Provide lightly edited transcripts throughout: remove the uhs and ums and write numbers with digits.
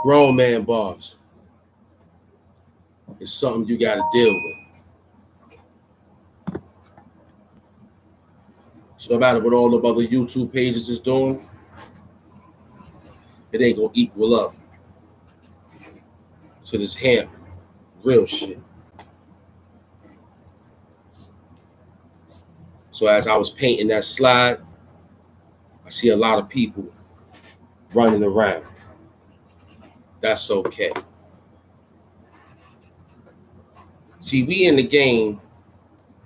Grown man bars. It's something you got to deal with. So no matter what all the other YouTube pages is doing, it ain't gonna equal up to this hamp real shit. So as I was painting that slide, I see a lot of people running around. That's okay. See, we in the game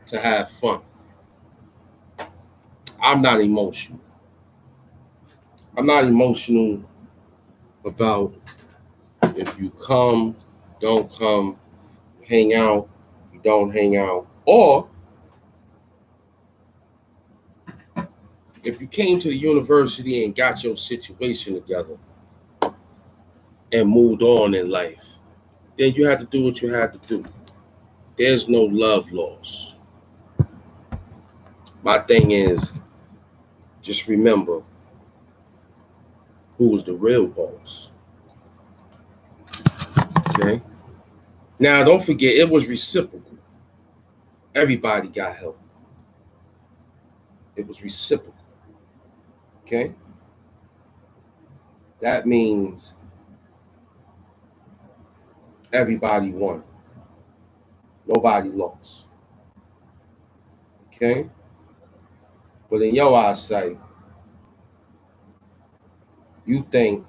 to have fun. I'm not emotional. I'm not emotional about if you come, don't come, hang out, you don't hang out, or if you came to the university and got your situation together and moved on in life, then you had to do what you had to do. There's no love lost. My thing is, just remember who was the real boss. Okay? Now, don't forget, it was reciprocal. Everybody got help. It was reciprocal. Okay? That means everybody won. Nobody lost. Okay? But in your eyesight, you think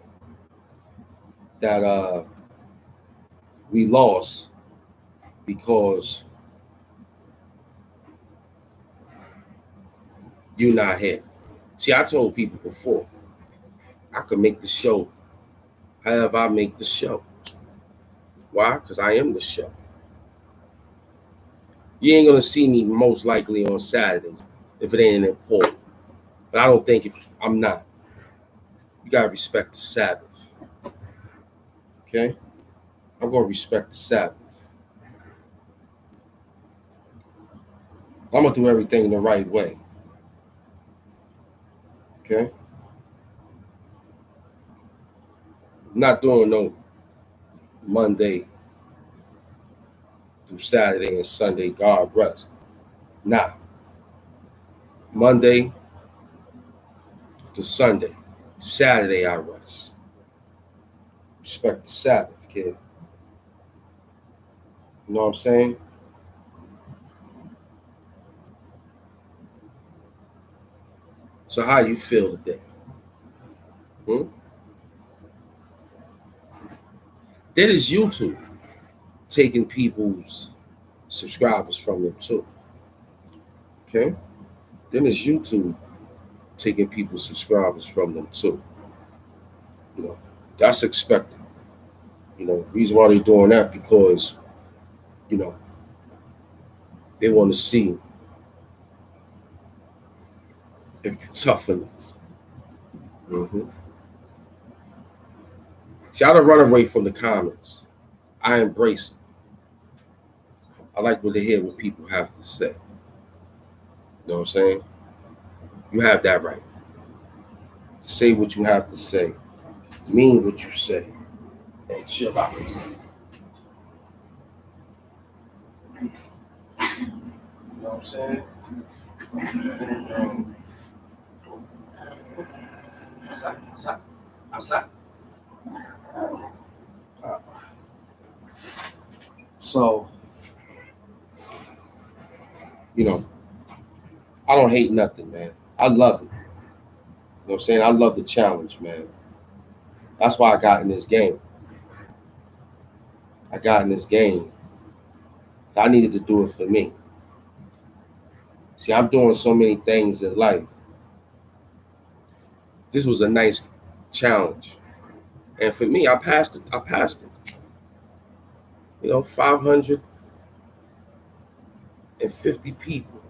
that we lost because you're not here. See, I told people before, I could make the show however I make the show. Why? Because I am the show. You ain't gonna see me most likely on Saturdays if it ain't important. But I don't think if I'm not. You gotta respect the Sabbath. Okay? I'm gonna respect the Sabbath. I'm gonna do everything the right way. Okay? I'm not doing no Monday through Saturday and Sunday, God rest. Nah. Monday to Sunday. Saturday I rest. Respect the Sabbath, kid. You know what I'm saying? So how you feel today? That is YouTube taking people's subscribers from them too. Okay? Then it's YouTube taking people's subscribers from them too. You know, that's expected. You know, the reason why they're doing that because, you know, they want to see if you're tough enough. Mm-hmm. See, I don't run away from the comments. I embrace them. I like to hear what people have to say. You know what I'm saying? You have that right. Say what you have to say. Mean what you say. And chill out. You know what I'm saying? Outside. So, you know, I don't hate nothing, man. I love it. You know what I'm saying? I love the challenge, man. That's why I got in this game. I got in this game. I needed to do it for me. See, I'm doing so many things in life. This was a nice challenge. And for me, I passed it. You know, 550 people.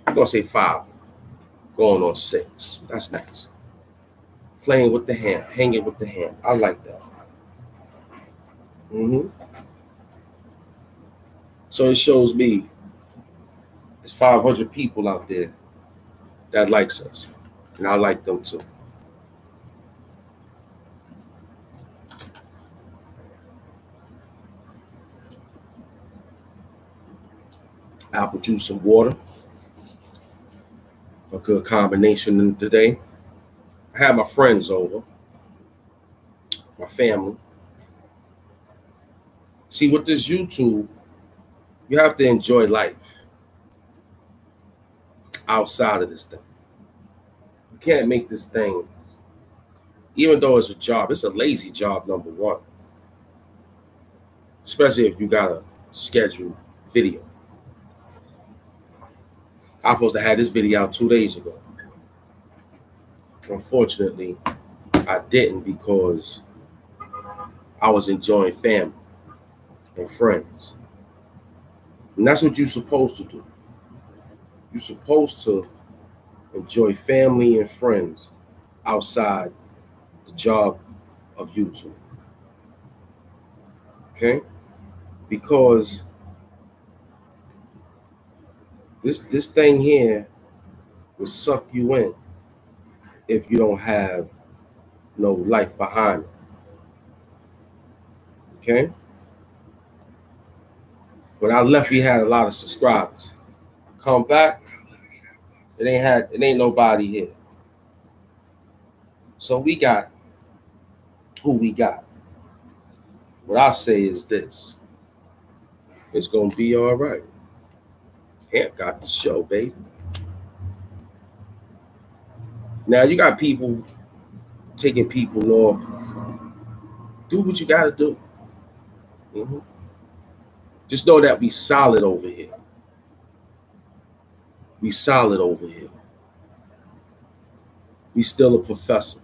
I'm going to say 5. Going on 6. That's nice. Playing with the hand. Hanging with the hand. I like that. Mm-hmm. So it shows me there's 500 people out there that likes us. And I like them too. apple juice and water, a good combination today. I had my friends over, my family. See, with this YouTube, you have to enjoy life outside of this thing. You can't make this thing, even though it's a job, it's a lazy job, number one. Especially if you got a scheduled video. I was supposed to have this video out 2 days ago. Unfortunately, I didn't because I was enjoying family and friends. And that's what you're supposed to do. You're supposed to enjoy family and friends outside the job of YouTube. Okay? Because this thing here will suck you in if you don't have no life behind it. Okay? When I left, we had a lot of subscribers. I come back, it ain't nobody here. So we got who we got. What I say is this: it's gonna be all right. Hamp got the show, baby. Now you got people taking people off. Do what you gotta do. Mm-hmm. Just know that we solid over here. We solid over here. We still a professor.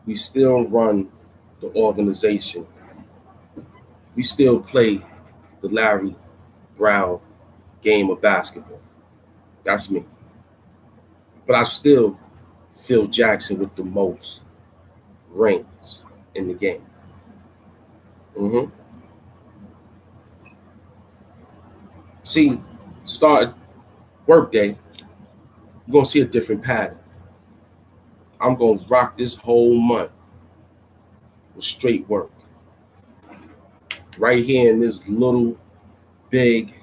We still run the organization. We still play the Larry Brown game of basketball. That's me. But I still Phil Jackson with the most rings in the game. Mm-hmm. See, starting workday, you're going to see a different pattern. I'm going to rock this whole month with straight work. Right here in this little, big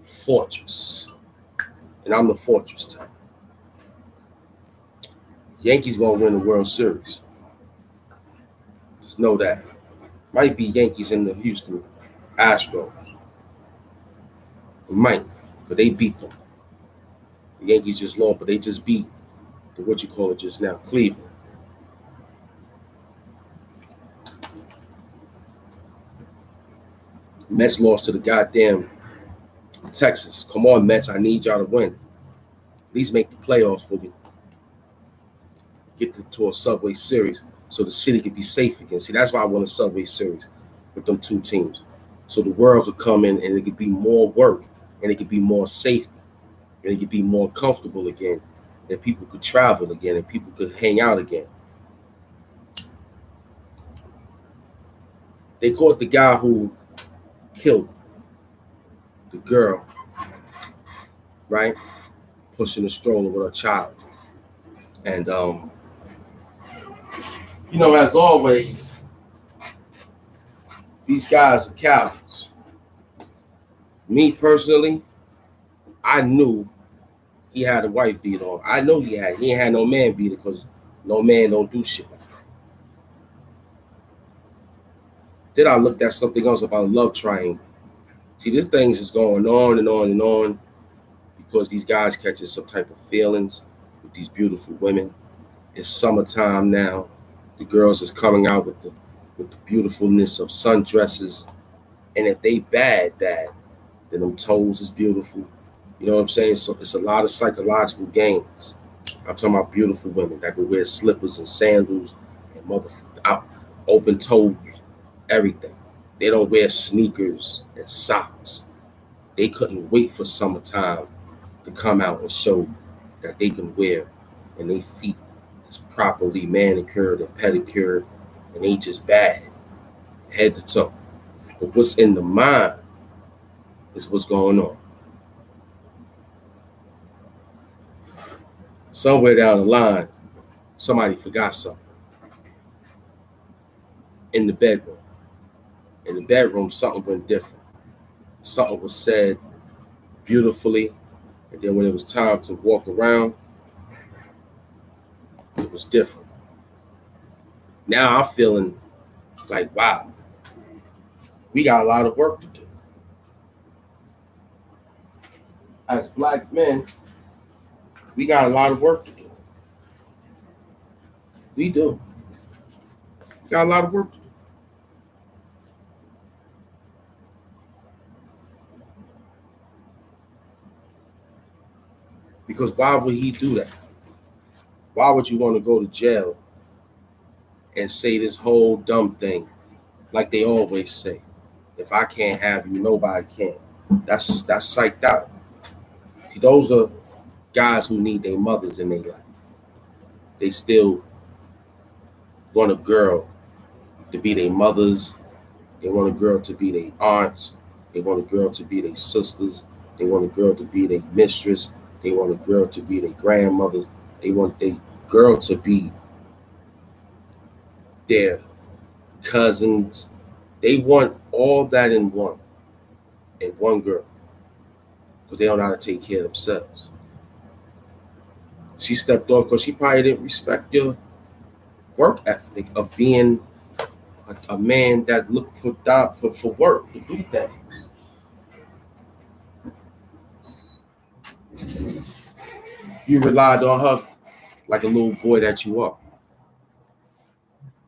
fortress. And I'm the fortress type. Yankees going to win the World Series. Just know that. Might be Yankees in the Houston Astros. It might, but they beat them. The Yankees just lost, but they just beat the what you call it just now, Cleveland. Mets lost to the goddamn Texas. Come on, Mets, I need y'all to win. At least make the playoffs for me. Get to a Subway Series so the city could be safe again. See, that's why I want a Subway Series with them two teams. So the world could come in and it could be more work and it could be more safety and it could be more comfortable again, and people could travel again and people could hang out again. They caught the guy who killed the girl, right? Pushing a stroller with her child. And, as always, these guys are cowards. Me personally, I knew he had a wife beat on. I know he ain't had no man beat it because no man don't do shit like that. Then I looked at something else about a love triangle. See, this thing is going on and on and on because these guys catching some type of feelings with these beautiful women. It's summertime now. The girls is coming out with the beautifulness of sundresses. And if they bad, then them toes is beautiful. You know what I'm saying? So it's a lot of psychological games. I'm talking about beautiful women that can wear slippers and sandals and open toes, everything. They don't wear sneakers and socks. They couldn't wait for summertime to come out and show that they can wear and their feet is properly manicured and pedicured and they just bad, head to toe. But what's in the mind is what's going on. Somewhere down the line, somebody forgot something in the bedroom. In the bedroom, something went different. something was said beautifully, and then when it was time to walk around, it was different. Now I'm feeling like, wow, we got a lot of work to do. As black men, we got a lot of work to do. We do. We got a lot of work to do. Because why would he do that? Why would you want to go to jail and say this whole dumb thing like they always say? If I can't have you, nobody can. That's psyched out. See, those are guys who need their mothers in their life. They still want a girl to be their mothers. They want a girl to be their aunts. They want a girl to be their sisters. They want a girl to be their mistress. They want a girl to be their grandmothers. They want their girl to be their cousins. They want all that in one girl, because they don't know how to take care of themselves. She stepped off because she probably didn't respect your work ethic of being a man that looked for work to do things. You relied on her like a little boy that you are.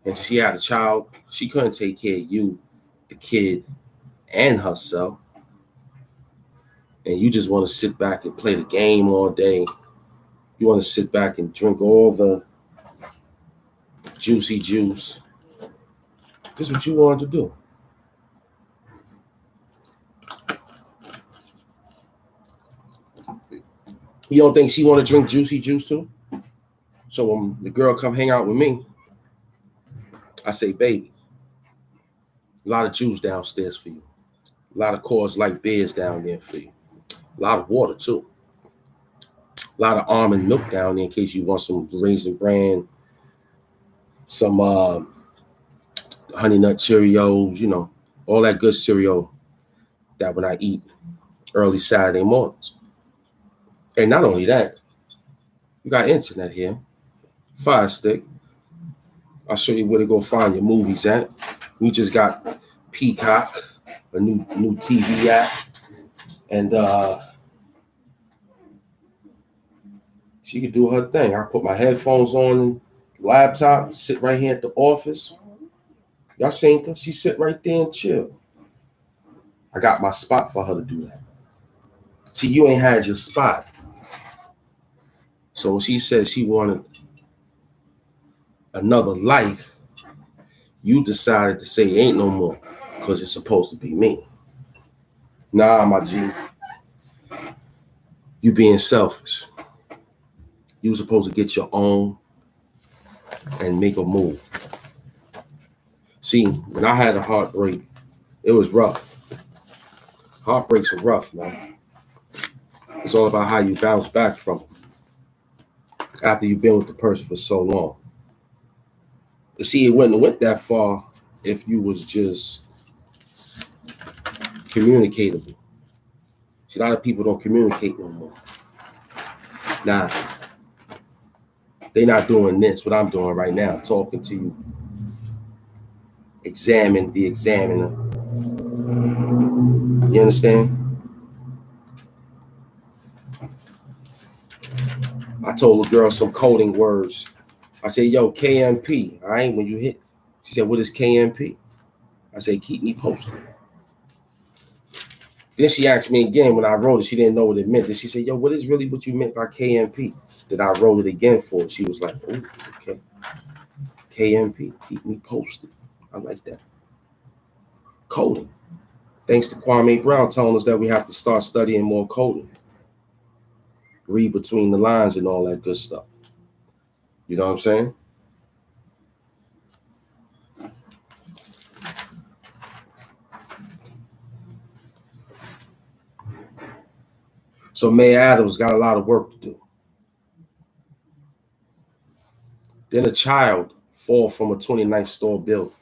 And she had a child. She couldn't take care of you, the kid, and herself. And you just want to sit back and play the game all day. You want to sit back and drink all the juicy juice. This is what you wanted to do. You don't think she want to drink juicy juice too? So when the girl come hang out with me, I say, baby, a lot of juice downstairs for you. A lot of Coors Light beers down there for you. A lot of water too. A lot of almond milk down there in case you want some Raisin Bran, some Honey Nut Cheerios, all that good cereal that when I eat early Saturday mornings. And not only that, you got internet here, Fire Stick. I'll show you where to go find your movies at. We just got Peacock, a new TV app, and she could do her thing. I put my headphones on, laptop, sit right here at the office. Y'all seen her? She sit right there and chill. I got my spot for her to do that. See, you ain't had your spot. So when she said she wanted another life, you decided to say ain't no more because it's supposed to be me. Nah, my G. You being selfish. You were supposed to get your own and make a move. See, when I had a heartbreak, it was rough. Heartbreaks are rough, man. It's all about how you bounce back from it after you've been with the person for so long. You see, it wouldn't have went that far if you was just communicatable. See, a lot of people don't communicate no more. Nah, they're not doing this, what I'm doing right now, talking to you. Examine the examiner. You understand? I told a girl some coding words. I said, yo, KMP, all right, when you hit. She said, what is KMP? I said, keep me posted. Then she asked me again when I wrote it. She didn't know what it meant. Then she said, yo, what is really what you meant by KMP? Then I wrote it again for her. She was like, oh, okay. KMP, keep me posted. I like that. Coding. Thanks to Kwame Brown telling us that we have to start studying more coding. Read between the lines and all that good stuff. You know what I'm saying? So May Adams got a lot of work to do. Then a child fall from a 29th story building.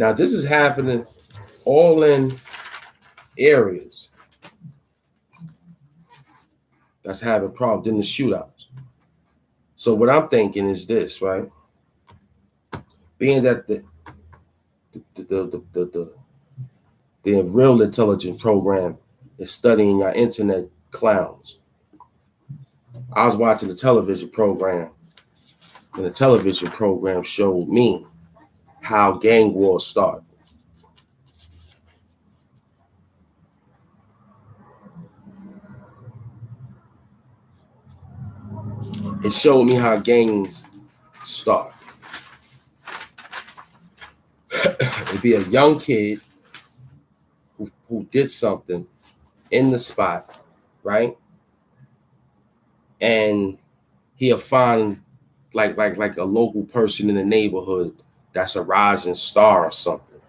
Now, this is happening all in areas that's having problems in the shootouts. So what I'm thinking is this, right? Being that the real intelligence program is studying your internet clowns. I was watching the television program, and the television program showed me how gang wars start. It showed me how gangs start. It'd be a young kid who did something in the spot, right? And he'll find like a local person in the neighborhood that's a rising star or something.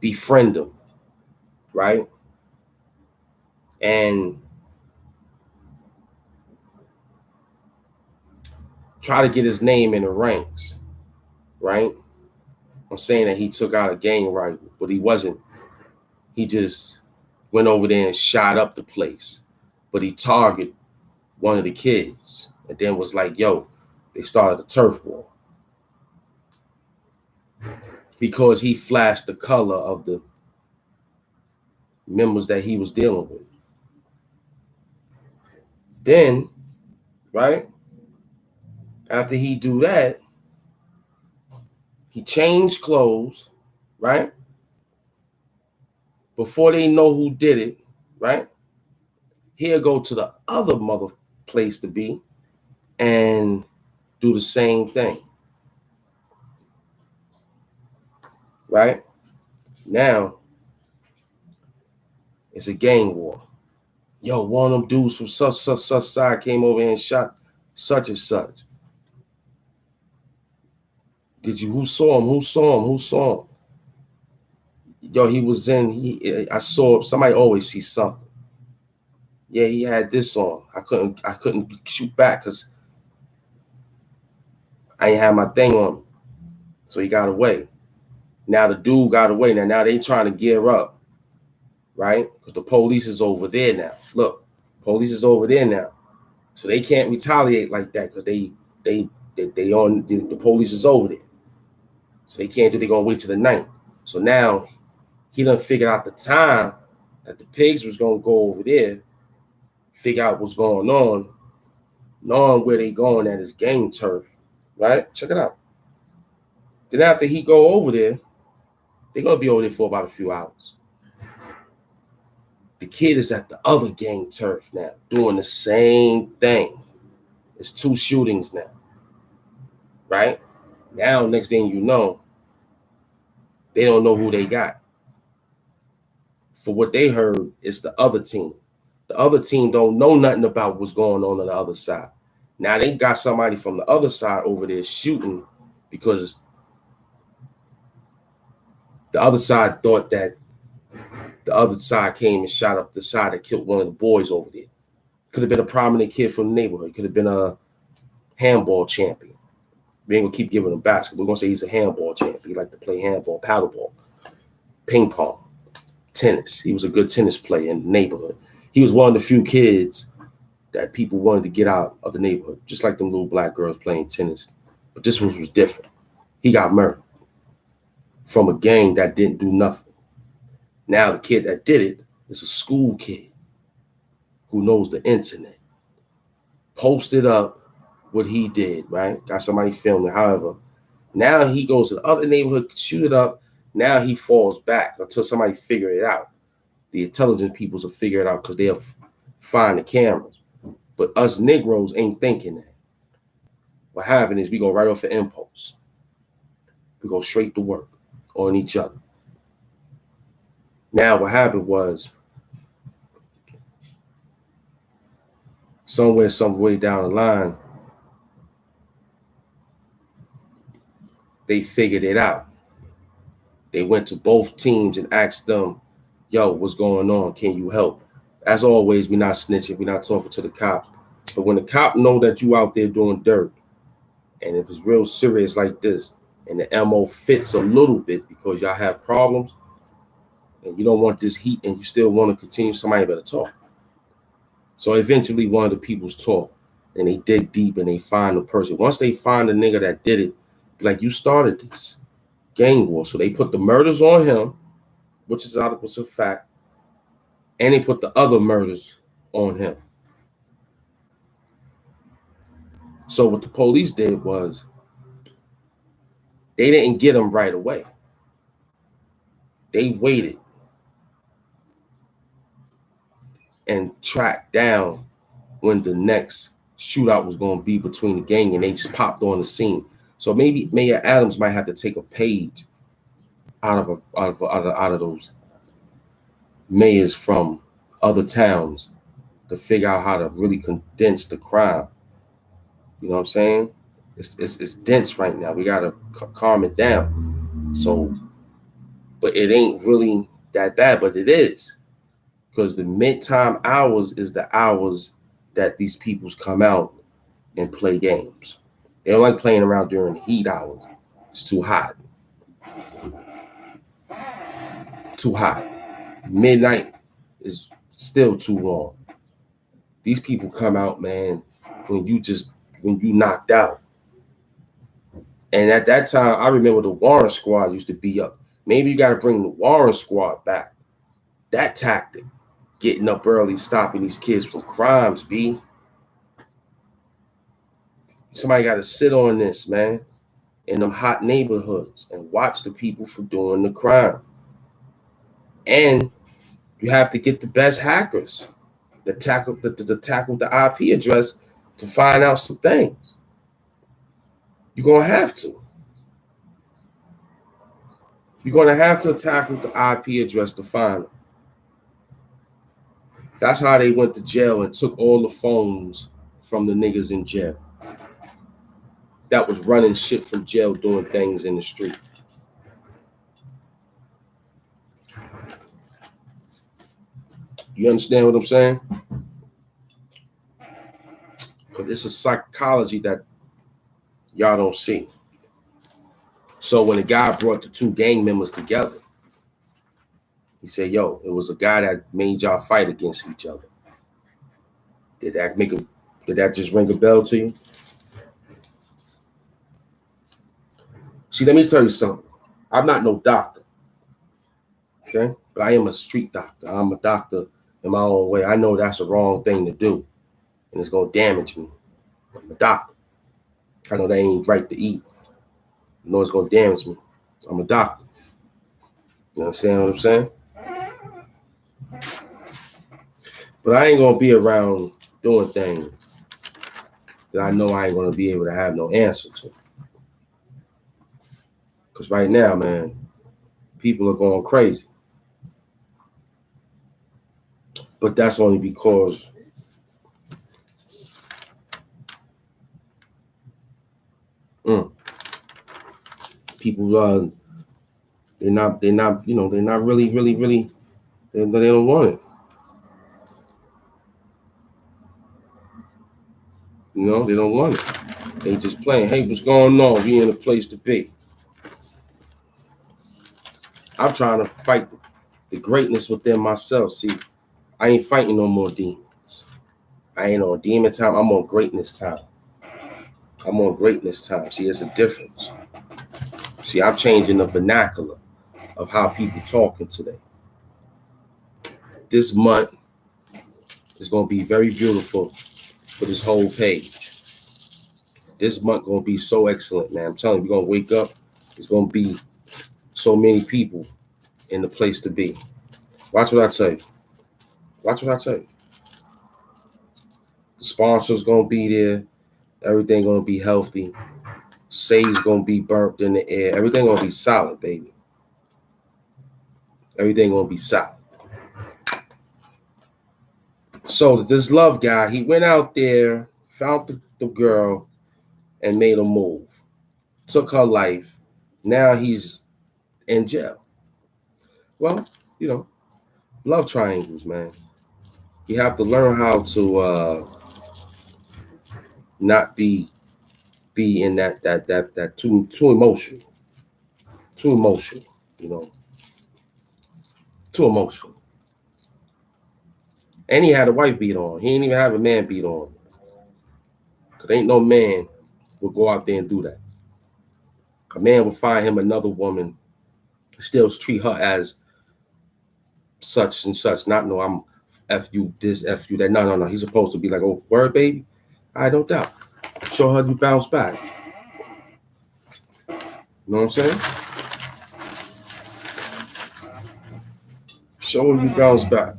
Befriend him, right? And try to get his name in the ranks, right? I'm saying that he took out a gang rival, but he wasn't. He just went over there and shot up the place. But he targeted one of the kids and then was like, yo, they started a turf war. Because he flashed the color of the members that he was dealing with. Then, right, after he do that, he changed clothes, right? Before they know who did it, right? He'll go to the other mother place to be and do the same thing. Right? Now, it's a gang war. Yo, one of them dudes from such side came over and shot such and such. Who saw him? Who saw him? Who saw him? Yo, he was in, I saw, somebody always sees something. Yeah, he had this on. I couldn't shoot back because I ain't have my thing on. So he got away. Now the dude got away. Now they trying to gear up, right? Because the police is over there now. Look, police is over there now. So they can't retaliate like that because they on the police is over there. So they can't do, they're gonna wait till the night. So now he done figured out the time that the pigs was gonna go over there, figure out what's going on, knowing where they going at his gang turf, right? Check it out. Then after he go over there, they're gonna be over there for about a few hours. The kid is at the other gang turf now, doing the same thing. It's 2 shootings now, right? Now, next thing you know, they don't know who they got. For what they heard, it's the other team. The other team don't know nothing about what's going on the other side. Now they got somebody from the other side over there shooting because the other side thought that the other side came and shot up the side that killed one of the boys over there. Could have been a prominent kid from the neighborhood. Could have been a handball champion. We ain't gonna keep giving him basketball. We're gonna say he's a handball champion. He liked to play handball, paddleball, ping pong, tennis. He was a good tennis player in the neighborhood. He was one of the few kids that people wanted to get out of the neighborhood, just like them little black girls playing tennis. But this one was different. He got murdered from a gang that didn't do nothing. Now the kid that did it is a school kid who knows the internet. Posted up what he did, right? Got somebody filming. However, now he goes to the other neighborhood, shoot it up. Now he falls back until somebody figure it out. The intelligent peoples will figure it out because they'll find the cameras. But us Negroes ain't thinking that. What happened is we go right off the impulse. We go straight to work on each other. Now what happened was somewhere, some way down the line, they figured it out. They went to both teams and asked them, yo, what's going on? Can you help? As always, we're not snitching. We're not talking to the cops. But when the cop know that you out there doing dirt, and if it's real serious like this, and the MO fits a little bit because y'all have problems and you don't want this heat and you still want to continue, somebody better talk. So eventually one of the people's talk and they dig deep and they find the person. Once they find the nigga that did it, like, you started this gang war. So they put the murders on him, which is a fact, and they put the other murders on him. So what the police did was they didn't get him right away. They waited and tracked down when the next shootout was going to be between the gang, and they just popped on the scene. So maybe Mayor Adams might have to take a page out of those mayors from other towns to figure out how to really condense the crime. You know what I'm saying? It's dense right now. We gotta calm it down. So, but it ain't really that bad, but it is, because the midtime hours is the hours that these peoples come out and play games. They don't like playing around during the heat hours. It's too hot. Too hot. Midnight is still too warm. These people come out, man, when you knocked out. And at that time, I remember the Warren Squad used to be up. Maybe you got to bring the Warren Squad back. That tactic, getting up early, stopping these kids from crimes, B. Somebody got to sit on this, man, in them hot neighborhoods and watch the people for doing the crime. And you have to get the best hackers to tackle the IP address to find out some things. You're going to have to. You're going to have to tackle the IP address to find them. That's how they went to jail and took all the phones from the niggas in jail that was running shit from jail, doing things in the street. You understand what I'm saying? Because it's a psychology that y'all don't see. So when the guy brought the two gang members together, he said, yo, it was a guy that made y'all fight against each other. Did that just ring a bell to you? See, let me tell you something. I'm not no doctor, okay? But I am a street doctor. I'm a doctor in my own way. I know that's the wrong thing to do, and it's going to damage me. I'm a doctor. I know that ain't right to eat. I know it's going to damage me. I'm a doctor. You understand what I'm saying? But I ain't going to be around doing things that I know I ain't going to be able to have no answer to. Because right now, man, people are going crazy. But that's only because people they're not really they don't want it. You know, they don't want it. They just playing, hey, what's going on? We in a place to be. I'm trying to fight the greatness within myself. See, I ain't fighting no more demons. I ain't on demon time. I'm on greatness time. I'm on greatness time. See, it's a difference. See, I'm changing the vernacular of how people talking today. This month is going to be very beautiful for this whole page. This month going to be so excellent, man. I'm telling you, we're going to wake up. It's going to be so many people in the place to be. Watch what I tell you. Watch what I tell you. The sponsor's going to be there. Everything going to be healthy. Sage going to be burnt in the air. Everything going to be solid, baby. Everything going to be solid. So this love guy, he went out there, found the girl, and made a move. Took her life. Now he's in jail. Well, you know, love triangles, man. You have to learn how to not be in that too emotional. Too emotional, too emotional. And he had a wife beat on. He didn't even have a man beat on. Because ain't no man would go out there and do that. A man would find him another woman, still treat her as such and such. Not, no, I'm F you this, F you that. No. He's supposed to be like, oh, word, baby? I don't doubt. Show her you bounce back. You know what I'm saying? Show her you bounce back.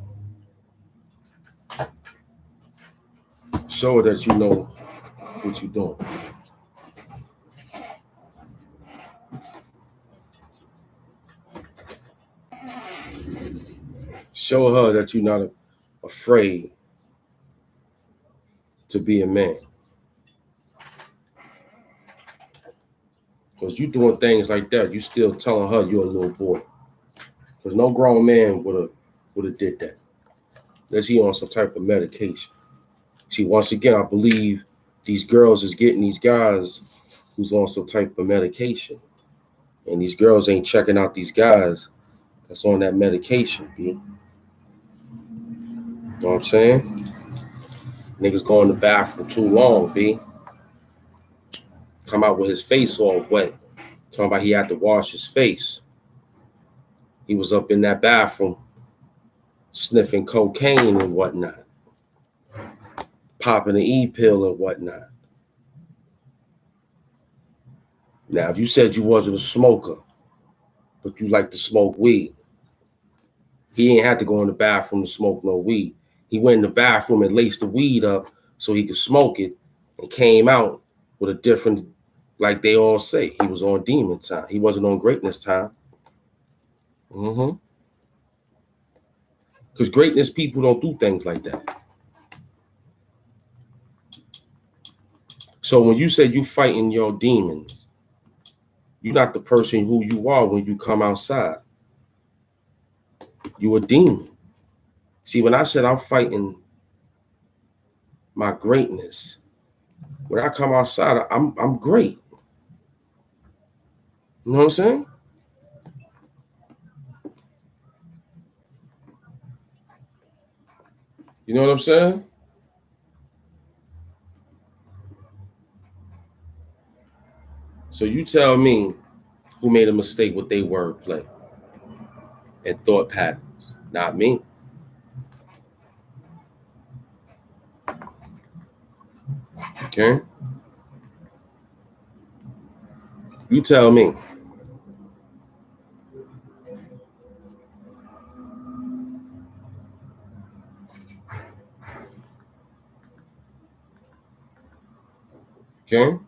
Show her that you know what you're doing. Show her that you're not afraid to be a man. Because you doing things like that, you still telling her you're a little boy. Because no grown man would have did that. Unless he on some type of medication. See, once again, I believe these girls is getting these guys who's on some type of medication. And these girls ain't checking out these guys that's on that medication, B. You know what I'm saying? Niggas go in the bathroom too long, B. Come out with his face all wet. Talking about he had to wash his face. He was up in that bathroom sniffing cocaine and whatnot. Popping an E-pill and whatnot. Now, if you said you wasn't a smoker, but you like to smoke weed, he ain't had to go in the bathroom to smoke no weed. He went in the bathroom and laced the weed up so he could smoke it and came out with a different, like they all say, he was on demon time. He wasn't on greatness time. Because greatness people don't do things like that. So when you say you fighting your demons, you're not the person who you are when you come outside. You a demon. See, when I said I'm fighting my greatness, when I come outside, I'm great. You know what I'm saying? You know what I'm saying? So you tell me who made a mistake with their wordplay and thought patterns. Not me. Okay? You tell me. Okay?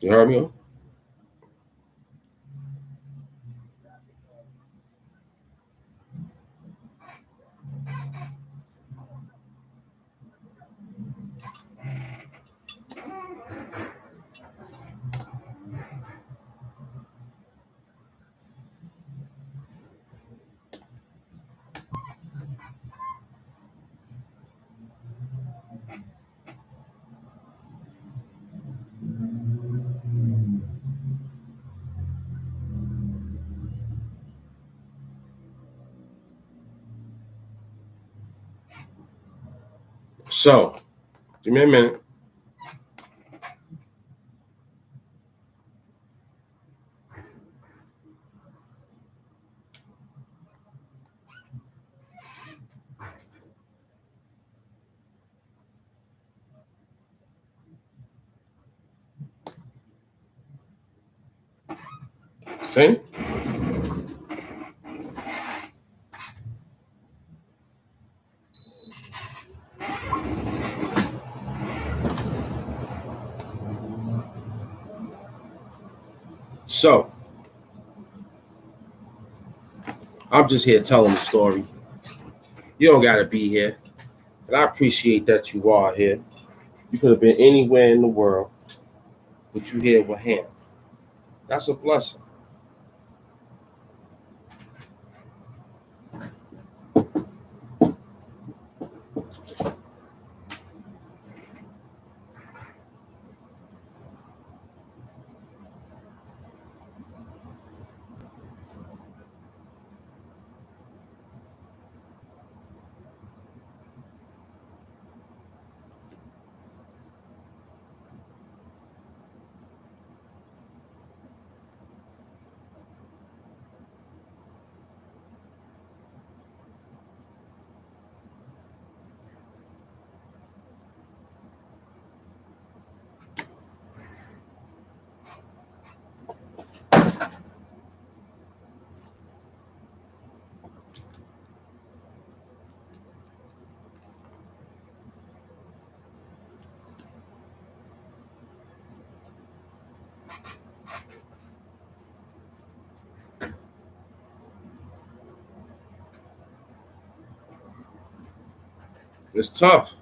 You heard me? So, give me a minute. See? So, I'm just here telling the story. You don't got to be here. And I appreciate that you are here. You could have been anywhere in the world, but you here with him. That's a blessing. It's tough.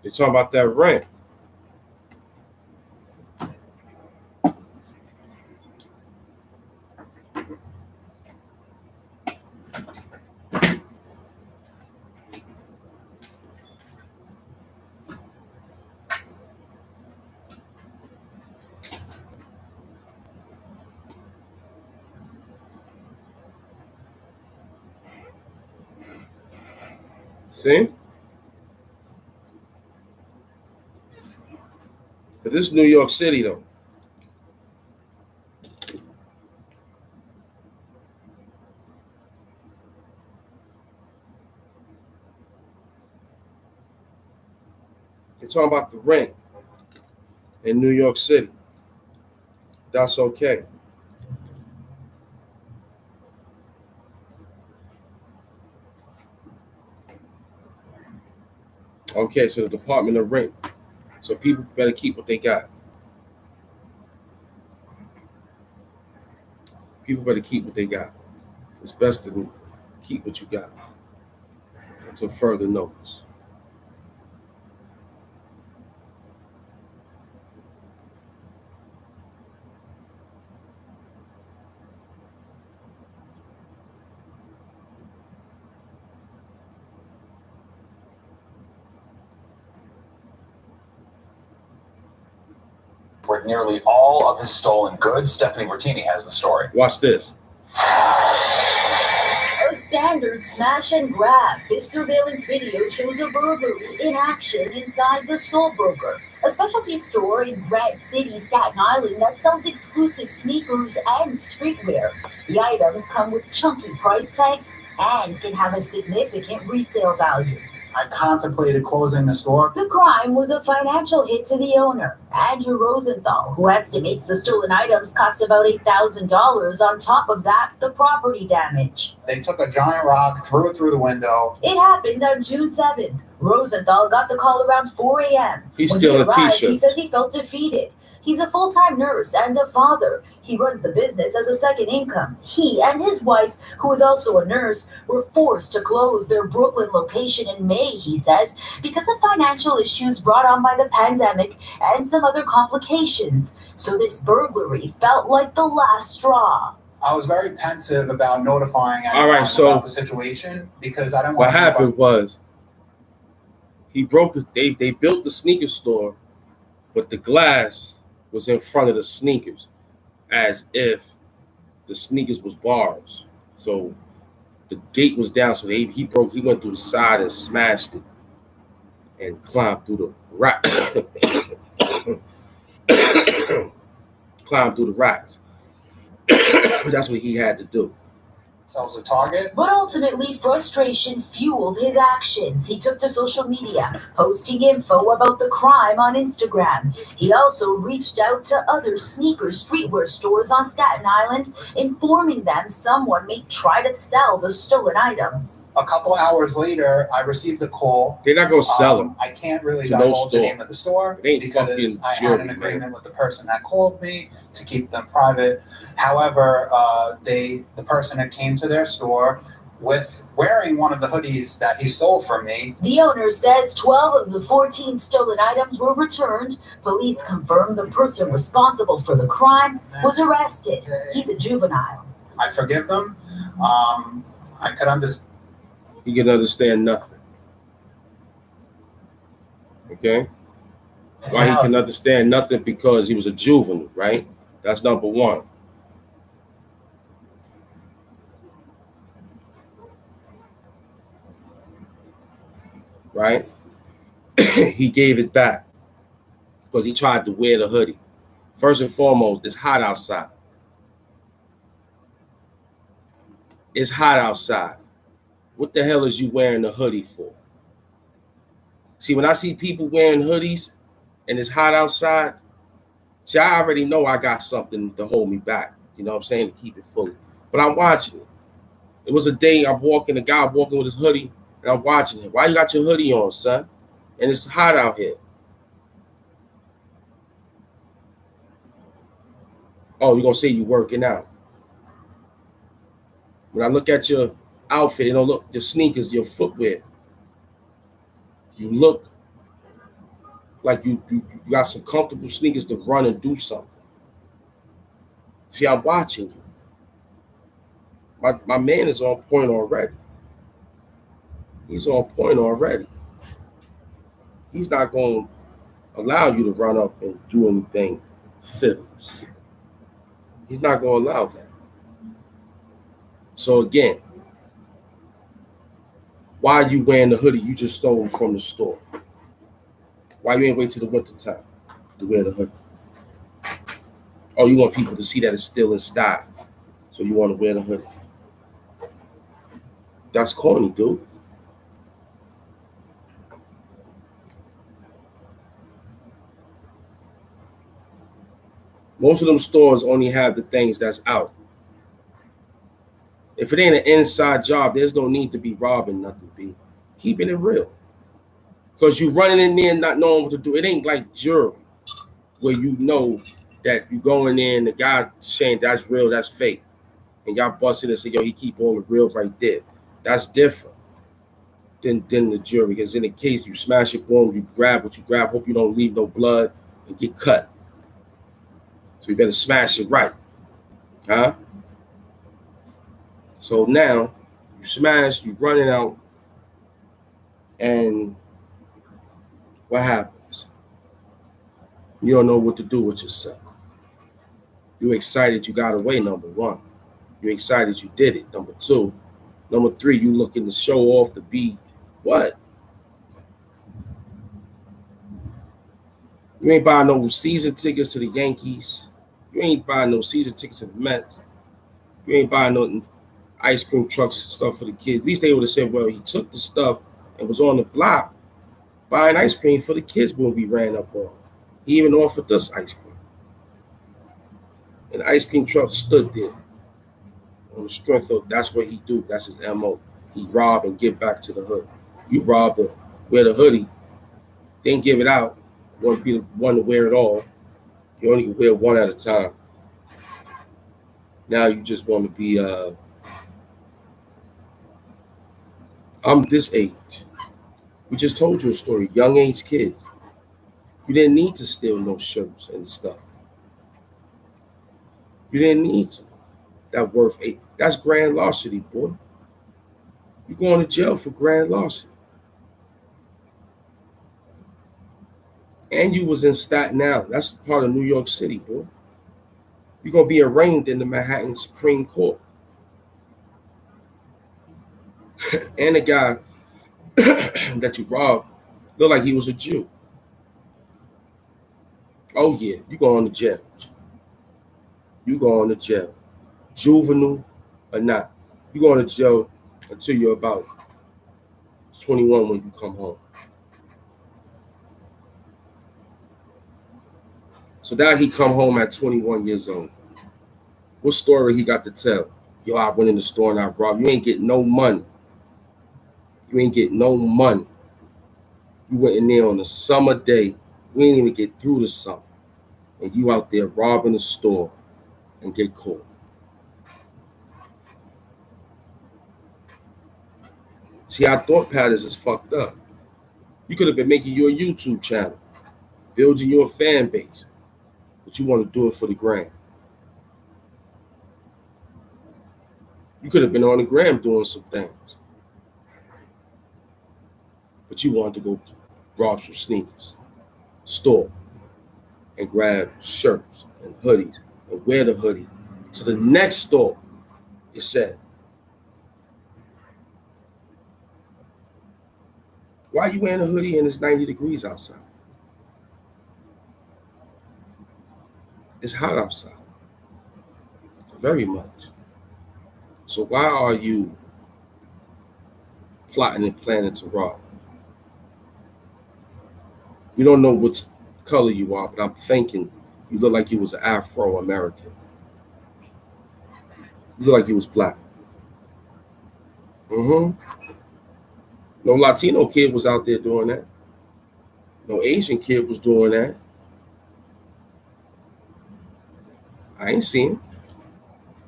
They're talking about that rent. See? But this is New York City, though. They're talking about the rent in New York City. That's okay. Okay, so the Department of Rent. So people better keep what they got. People better keep what they got. It's best to keep what you got until further notice. With nearly all of his stolen goods. Stephanie Bertini has the story. Watch this. A standard smash and grab. This surveillance video shows a burglary in action inside the Soul Broker, a specialty store in Red City, Staten Island that sells exclusive sneakers and streetwear. The items come with chunky price tags and can have a significant resale value. I contemplated closing the store. The crime was a financial hit to the owner, Andrew Rosenthal, who estimates the stolen items cost about $8,000. On top of that, the property damage. They took a giant rock, threw it through the window. It happened on June 7th. Rosenthal got the call around 4 a.m. He's When still he a arrived, t-shirt. He says he felt defeated. He's a full-time nurse and a father. He runs the business as a second income. He and his wife, who is also a nurse, were forced to close their Brooklyn location in May, he says, because of financial issues brought on by the pandemic and some other complications. So this burglary felt like the last straw. I was very pensive about notifying anyone about the situation because I didn't want What happened was he broke it. They built the sneaker store, but the glass was in front of the sneakers, as if the sneakers was bars. So the gate was down, so he went through the side and smashed it and climbed through the rack. Climbed through the racks. That's what he had to do. So it was a target. But ultimately, frustration fueled his actions. He took to social media, posting info about the crime on Instagram. He also reached out to other sneaker streetwear stores on Staten Island, informing them someone may try to sell the stolen items. A couple hours later, I received a call. They're not going to sell them. I can't really to no divulge the store. name of the store It ain't because fucking I had jewelry, an man. agreement with the person that called me to keep them private. However, the person that came to their store wearing one of the hoodies that he stole from me. The owner says 12 of the 14 stolen items were returned. Police confirmed the person responsible for the crime was arrested. He's a juvenile. I forgive them. I could understand. He can understand nothing. Okay? Why he can understand nothing? Because he was a juvenile, right? That's number one. Right? He gave it back because he tried to wear the hoodie. First and foremost, it's hot outside. It's hot outside. What the hell is you wearing a hoodie for? See, when I see people wearing hoodies and it's hot outside, see, I already know I got something to hold me back. You know what I'm saying? To keep it fully. But I'm watching it. It was a day I'm walking, a guy walking with his hoodie, and I'm watching him. Why you got your hoodie on, son? And it's hot out here. Oh, you're going to say you working out. When I look at your outfit, it don't look, your sneakers, your footwear. You look like you got some comfortable sneakers to run and do something. See, I'm watching you. My man is on point already. He's on point already. He's not going to allow you to run up and do anything frivolous. He's not going to allow that. So again, why are you wearing the hoodie you just stole from the store? Why you ain't wait till the winter time to wear the hoodie? Oh, you want people to see that it's still in style, so you want to wear the hoodie. That's corny, dude. Most of them stores only have the things that's out. If it ain't an inside job, there's no need to be robbing nothing, B. Keeping it real. Because you running in there not knowing what to do. It ain't like jewelry where you know that you go in there and the guy saying that's real, that's fake. And y'all bust in and say, yo, he keep all the real right there. That's different than the jewelry. Because in the case you smash it, boom, you grab what you grab, hope you don't leave no blood and get cut. So you better smash it right. Huh? So now you smash, you running out, and what happens? You don't know what to do with yourself. You're excited you got away, number one. You're excited you did it, number two. Number three, you looking to show off to be what? You ain't buying no season tickets to the Yankees. You ain't buying no season tickets to the Mets. You ain't buying no ice cream trucks and stuff for the kids. At least they would have said, well, he took the stuff and was on the block buying ice cream for the kids when we ran up on him. He even offered us ice cream. And the ice cream truck stood there on the strength of that's what he do. That's his MO. He rob and give back to the hood. You rob the wear the hoodie, then give it out. You want to be the one to wear it all. You only can wear one at a time. Now you just want to be I'm this age. We just told you a story. Young age kids. You didn't need to steal no shirts and stuff. You didn't need to. That worth eight. That's grand larceny, boy. You're going to jail for grand larceny. And you was in Staten Island. That's part of New York City, boy. You're going to be arraigned in the Manhattan Supreme Court. And the guy that you robbed looked like he was a Jew. Oh, yeah, you going to jail. You going to jail. Juvenile or not. You going to jail until you're about 21 when you come home. So now he come home at 21 years old. What story he got to tell? Yo, I went in the store and I robbed. You ain't getting no money. You ain't getting no money. You went in there on a summer day. We ain't even get through the summer. And you out there robbing the store and get caught. See, our thought patterns is fucked up. You could have been making your YouTube channel, building your fan base, but you want to do it for the gram. You could have been on the gram doing some things, but you wanted to go rob some sneakers, store, and grab shirts and hoodies and wear the hoodie to the next store. It said, why are you wearing a hoodie and it's 90 degrees outside? It's hot outside. Very much. So why are you plotting and planning to rob? You don't know which color you are, but I'm thinking you look like you was an Afro-American. You look like you was black. No Latino kid was out there doing that. No Asian kid was doing that. I ain't seen him.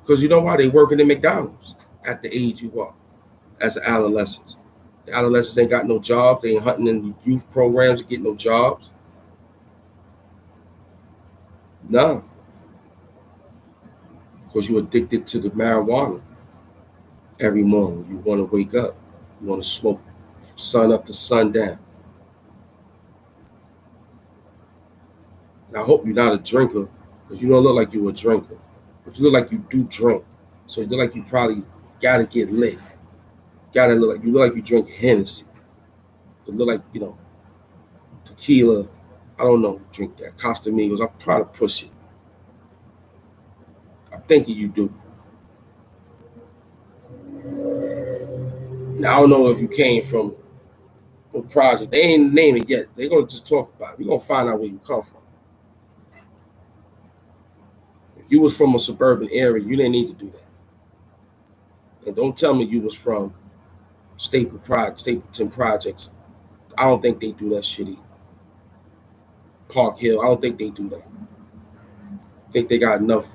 Because you know why? They working in McDonald's at the age you are as an adolescent. The adolescents ain't got no jobs. They ain't hunting in youth programs to get no jobs. Nah. Because you're addicted to the marijuana. Every morning you want to wake up. You want to smoke from sun up to sundown. And I hope you're not a drinker, because you don't look like you're a drinker. But you look like you do drink. So you look like you probably gotta get lit. Look like you drink Hennessy. You look like, tequila. I don't know, drink that. Casamigos. I'm trying to push it. I'm thinking you do. Now I don't know if you came from a project. They ain't name it yet. They're gonna just talk about it. We're gonna find out where you come from. If you was from a suburban area, you didn't need to do that. And don't tell me you was from Stapleton Projects. I don't think they do that shit either. Park Hill, I don't think they do that. I think they got enough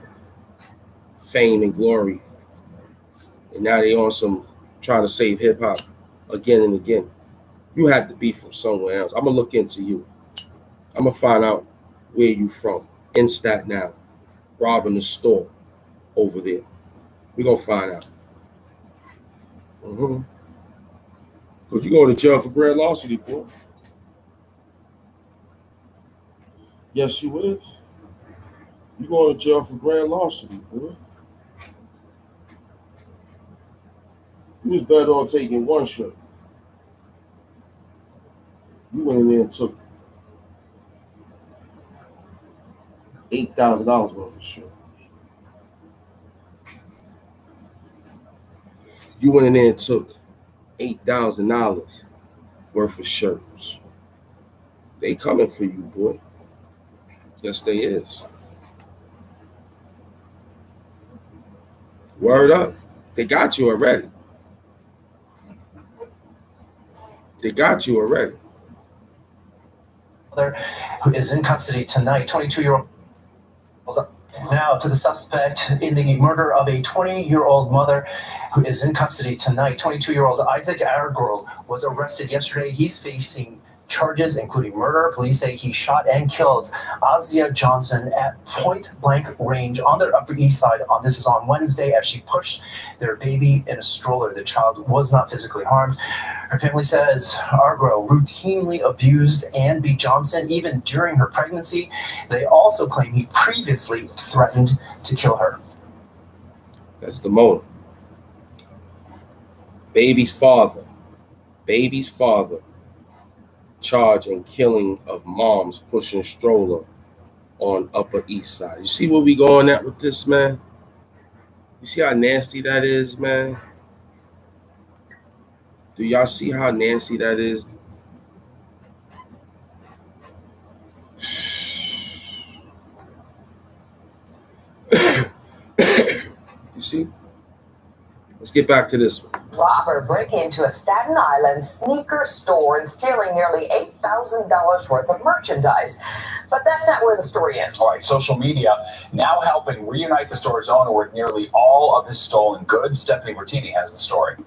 fame and glory. And now they on some trying to save hip hop again and again. You have to be from somewhere else. I'm gonna look into you. I'm gonna find out where you from. In Staten Island, robbing the store over there. We're gonna find out. Because you go to jail for grand larceny, boy. Yes, you is. You going to jail for grand larceny, boy. You was better off taking one shirt. You went in there and took $8,000 worth of shirts. You went in there and took $8,000 worth of shirts. They coming for you, boy. Yes, they is. Word up. They got you already. They got you already. Who is in custody tonight, 22-year-old. Now to the suspect in the murder of a 20-year-old mother who is in custody tonight. 22-year-old Isaac Argro was arrested yesterday. He's facing charges including murder. Police say he shot and killed Azia Johnson at point blank range on their Upper East Side. This is on Wednesday as she pushed their baby in a stroller. The child was not physically harmed. Her family says Argro routinely abused and beat Johnson even during her pregnancy. They also claim he previously threatened to kill her. That's the motive. Baby's father charge and killing of moms pushing stroller on Upper East Side. You see where we going at with this, man? You see how nasty that is, man? Do y'all see how nasty that is? You see? Let's get back to this one. Robber breaking into a Staten Island sneaker store and stealing nearly $8,000 worth of merchandise. But that's not where the story ends. All right, social media now helping reunite the store's owner with nearly all of his stolen goods. Stephanie Bertini has the story.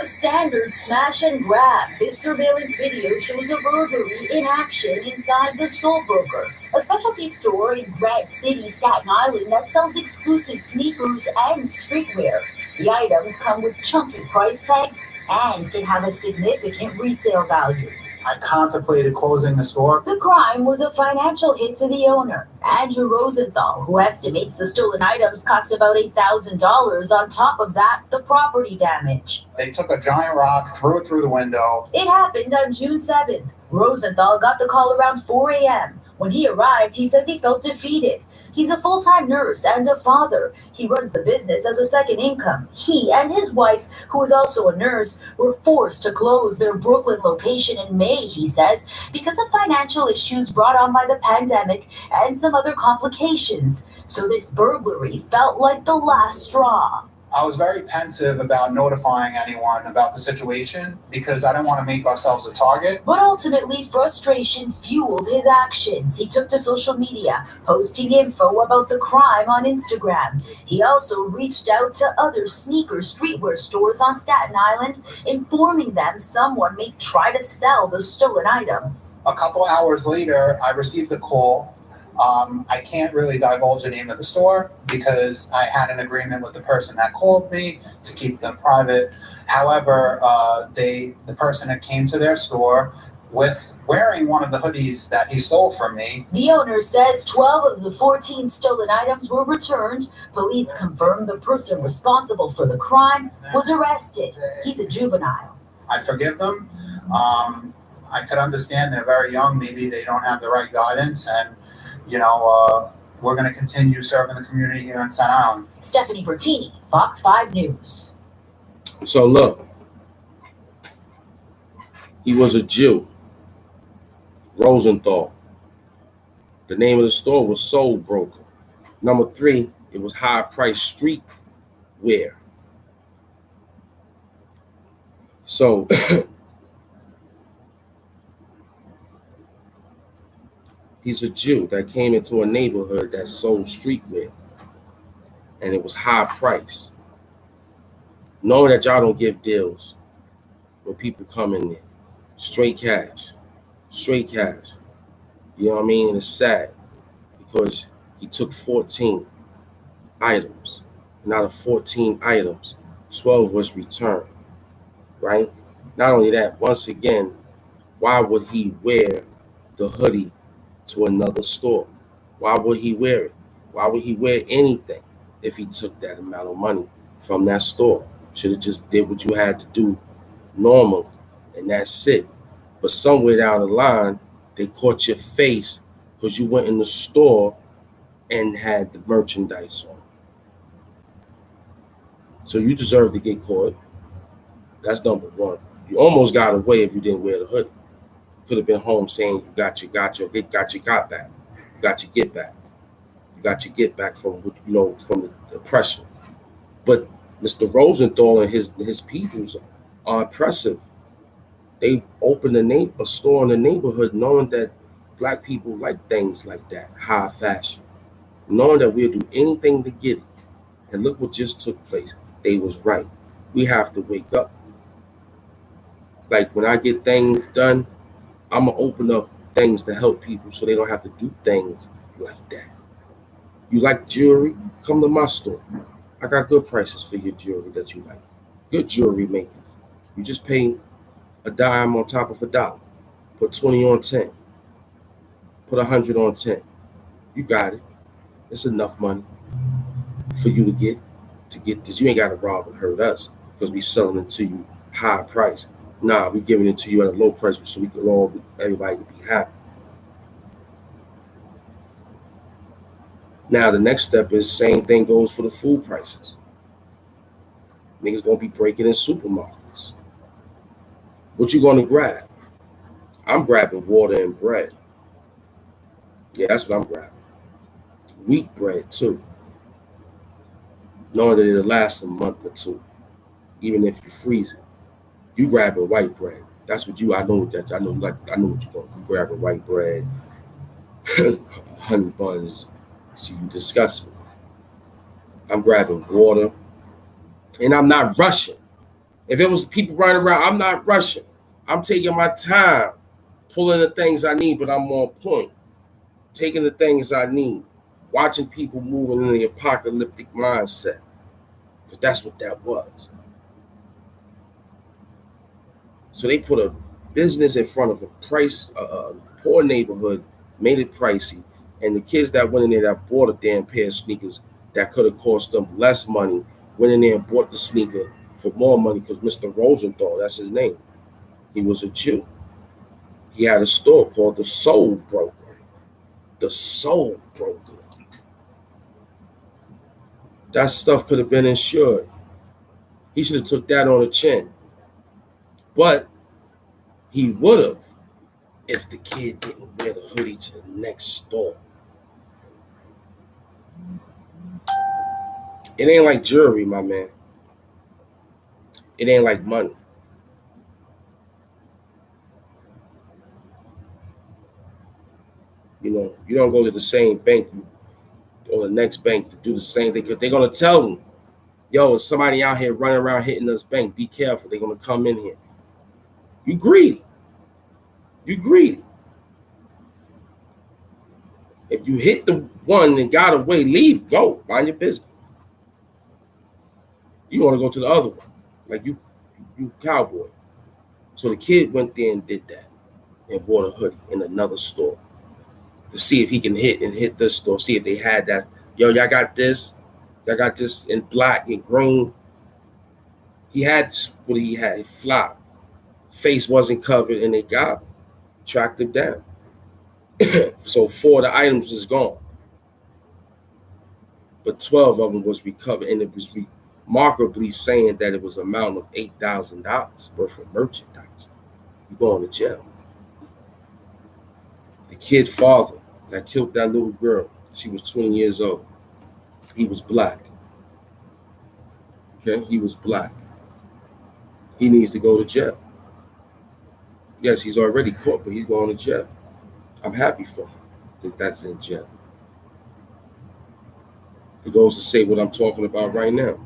A standard smash and grab. This surveillance video shows a burglary in action inside the Soul Broker, a specialty store in Grant City, Staten Island that sells exclusive sneakers and streetwear. The items come with chunky price tags and can have a significant resale value. I contemplated closing the store. The crime was a financial hit to the owner, Andrew Rosenthal, who estimates the stolen items cost about $8,000. On top of that, the property damage. They took a giant rock, threw it through the window. It happened on June 7th. Rosenthal got the call around 4 a.m. When he arrived, he says he felt defeated. He's a full-time nurse and a father. He runs the business as a second income. He and his wife, who is also a nurse, were forced to close their Brooklyn location in May, he says, because of financial issues brought on by the pandemic and some other complications. So this burglary felt like the last straw. I was very pensive about notifying anyone about the situation because I didn't want to make ourselves a target. But ultimately, frustration fueled his actions. He took to social media, posting info about the crime on Instagram. He also reached out to other sneaker streetwear stores on Staten Island, informing them someone may try to sell the stolen items. A couple hours later, I received a call. I can't really divulge the name of the store because I had an agreement with the person that called me to keep them private. However, the person that came to their store wearing one of the hoodies that he stole from me. The owner says 12 of the 14 stolen items were returned. Police confirmed the person responsible for the crime was arrested. He's a juvenile. I forgive them. I could understand they're very young. Maybe they don't have the right guidance, and we're going to continue serving the community here in Staten Island. Stephanie Bertini, Fox 5 News. So look, he was a Jew, Rosenthal. The name of the store was Soul Broker. Number 3, it was high price street wear. So he's a Jew that came into a neighborhood that sold streetwear, and it was high price. Knowing that y'all don't give deals when people come in there, straight cash. You know what I mean? And it's sad because he took 14 items. And out of 14 items, 12 was returned, right? Not only that, once again, why would he wear the hoodie to another store? Why would he wear it? Why would he wear anything if he took that amount of money from that store? Should have just did what you had to do normal, and that's it. But somewhere down the line, they caught your face because you went in the store and had the merchandise on. So you deserve to get caught. That's number 1. You almost got away if you didn't wear the hoodie. Could have been home saying you got your get back. You got your get back. You got your get back from from the oppression. But Mr. Rosenthal and his peoples are oppressive. They opened a store in the neighborhood knowing that black people like things like that, high fashion, knowing that we'll do anything to get it. And look what just took place. They was right. We have to wake up. Like when I get things done, I'm going to open up things to help people so they don't have to do things like that. You like jewelry? Come to my store. I got good prices for your jewelry that you like. Good jewelry makers. You just pay a dime on top of a dollar. Put 20 on 10. Put 100 on 10. You got it. It's enough money for you to get this. You ain't got to rob and hurt us because we selling it to you high price. Nah, we giving it to you at a low price so everybody can be happy. Now the next step is same thing goes for the food prices. Niggas gonna be breaking in supermarkets. What you gonna grab? I'm grabbing water and bread. Yeah, that's what I'm grabbing. Wheat bread too. Knowing that it'll last a month or 2, even if you freeze it. You grabbing white bread. That's what I know what you're going. You grabbing white bread, honey buns. So you discuss it. I'm grabbing water, and I'm not rushing. If it was people running around, I'm not rushing. I'm taking my time, pulling the things I need, but I'm on point. Taking the things I need, watching people moving in the apocalyptic mindset, because that's what that was. So they put a business in front of a poor neighborhood, made it pricey, and the kids that went in there that bought a damn pair of sneakers that could have cost them less money went in there and bought the sneaker for more money because Mr. Rosenthal, that's his name, he was a Jew. He had a store called the Soul Broker. The Soul Broker. That stuff could have been insured. He should have took that on the chin. But he would have if the kid didn't wear the hoodie to the next store. It ain't like jewelry, my man. It ain't like money. You don't go to the same bank or the next bank to do the same thing because they're gonna tell them, yo, it's somebody out here running around hitting this bank. Be careful. They're gonna come in here. You greedy. You greedy. If you hit the one and got away, leave. Go. Mind your business. You want to go to the other one. Like you cowboy. So the kid went there and did that and bought a hoodie in another store to see if he can hit this store, see if they had that. Yo, y'all got this. Y'all got this in black and green. He had what he had. He fly. Face wasn't covered and they got him. Tracked him down. So 4 of the items was gone. But 12 of them was recovered. And it was remarkably saying that it was an amount of $8,000 worth of merchandise. You going to jail. The kid father that killed that little girl, she was 20 years old. He was black. Okay, he was black. He needs to go to jail. Yes, he's already caught, but he's going to jail. I'm happy for him that that's in jail. It goes to say what I'm talking about right now.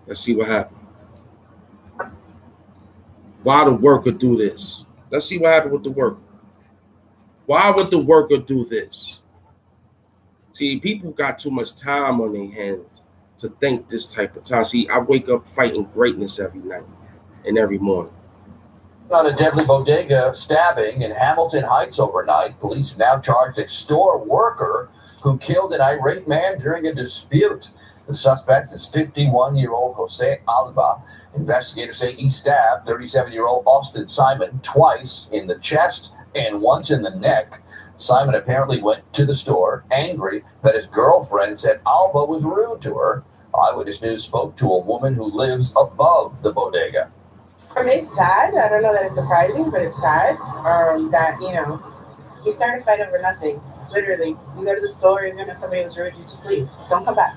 Let's see what happened. Why the worker do this? Let's see what happened with the worker. Why would the worker do this? See, people got too much time on their hands to think this type of time. See, I wake up fighting greatness every night and every morning. On a deadly bodega stabbing in Hamilton Heights overnight, police have now charged a store worker who killed an irate man during a dispute. The suspect is 51-year-old Jose Alba. Investigators say he stabbed 37-year-old Austin Simon twice in the chest and once in the neck. Simon apparently went to the store angry that his girlfriend said Alba was rude to her. Eyewitness News spoke to a woman who lives above the bodega. For me, it's sad. I don't know that it's surprising, but it's sad that, you start a fight over nothing. Literally, you go to the store, even if somebody was rude, you just leave. Don't come back.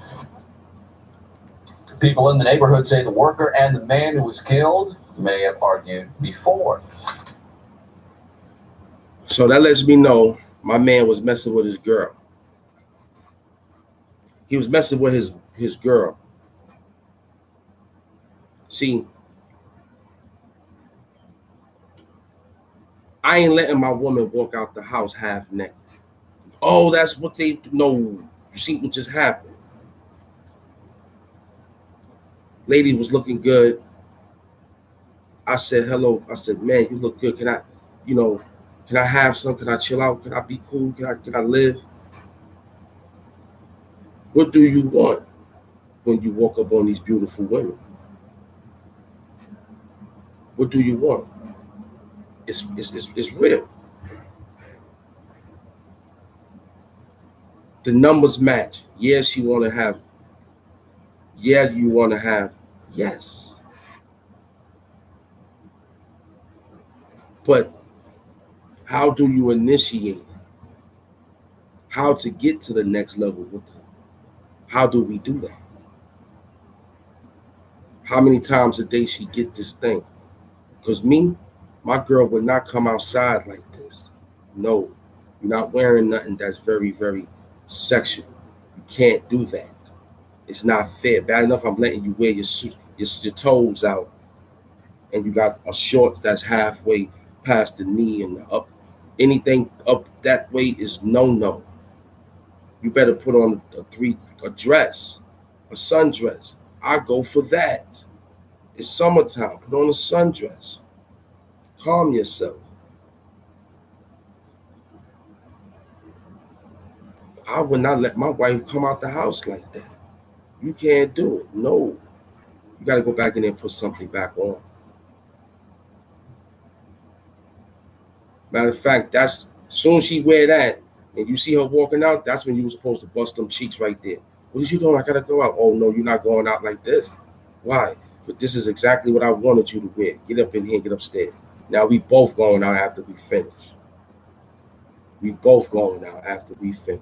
People in the neighborhood say the worker and the man who was killed may have argued before. So that lets me know my man was messing with his girl. He was messing with his girl. See, I ain't letting my woman walk out the house half naked. Oh, that's what they know. You see what just happened. Lady was looking good. I said, hello. I said, man, you look good. Can I have some? Can I chill out? Can I be cool? Can I live? What do you want when you walk up on these beautiful women? What do you want? It's real. The numbers match. Yes, you want to have. Yeah, you want to have. Yes. But how do you initiate it? How to get to the next level with them? How do we do that? How many times a day she get this thing? Because my girl would not come outside like this. No, you're not wearing nothing that's very, very sexual. You can't do that. It's not fair. Bad enough I'm letting you wear your toes out and you got a short that's halfway past the knee and up. Anything up that way is no. You better put on a dress, a sundress. I go for that. It's summertime. Put on a sundress. Calm yourself. I would not let my wife come out the house like that. You can't do it. No. You got to go back in there and put something back on. Matter of fact, that's soon as she wear that and you see her walking out, that's when you were supposed to bust them cheeks right there. What is you doing? I got to go out. Oh, no, you're not going out like this. Why? But this is exactly what I wanted you to wear. Get up in here, get upstairs. Now we both going out after we finish. We both going out after we finish.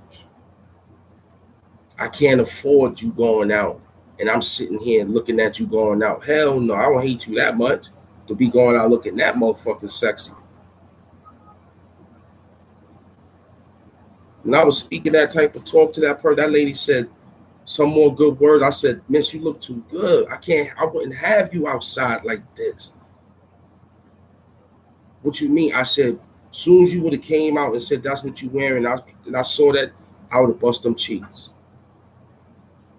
I can't afford you going out and I'm sitting here looking at you going out. Hell no, I don't hate you that much to be going out looking that motherfucking sexy. When I was speaking that type of talk to that person, that lady said some more good words. I said, Miss, you look too good. I wouldn't have you outside like this. What you mean? I said, as soon as you would have came out and said that's what you wearing, and I saw that, I would have bust them cheeks.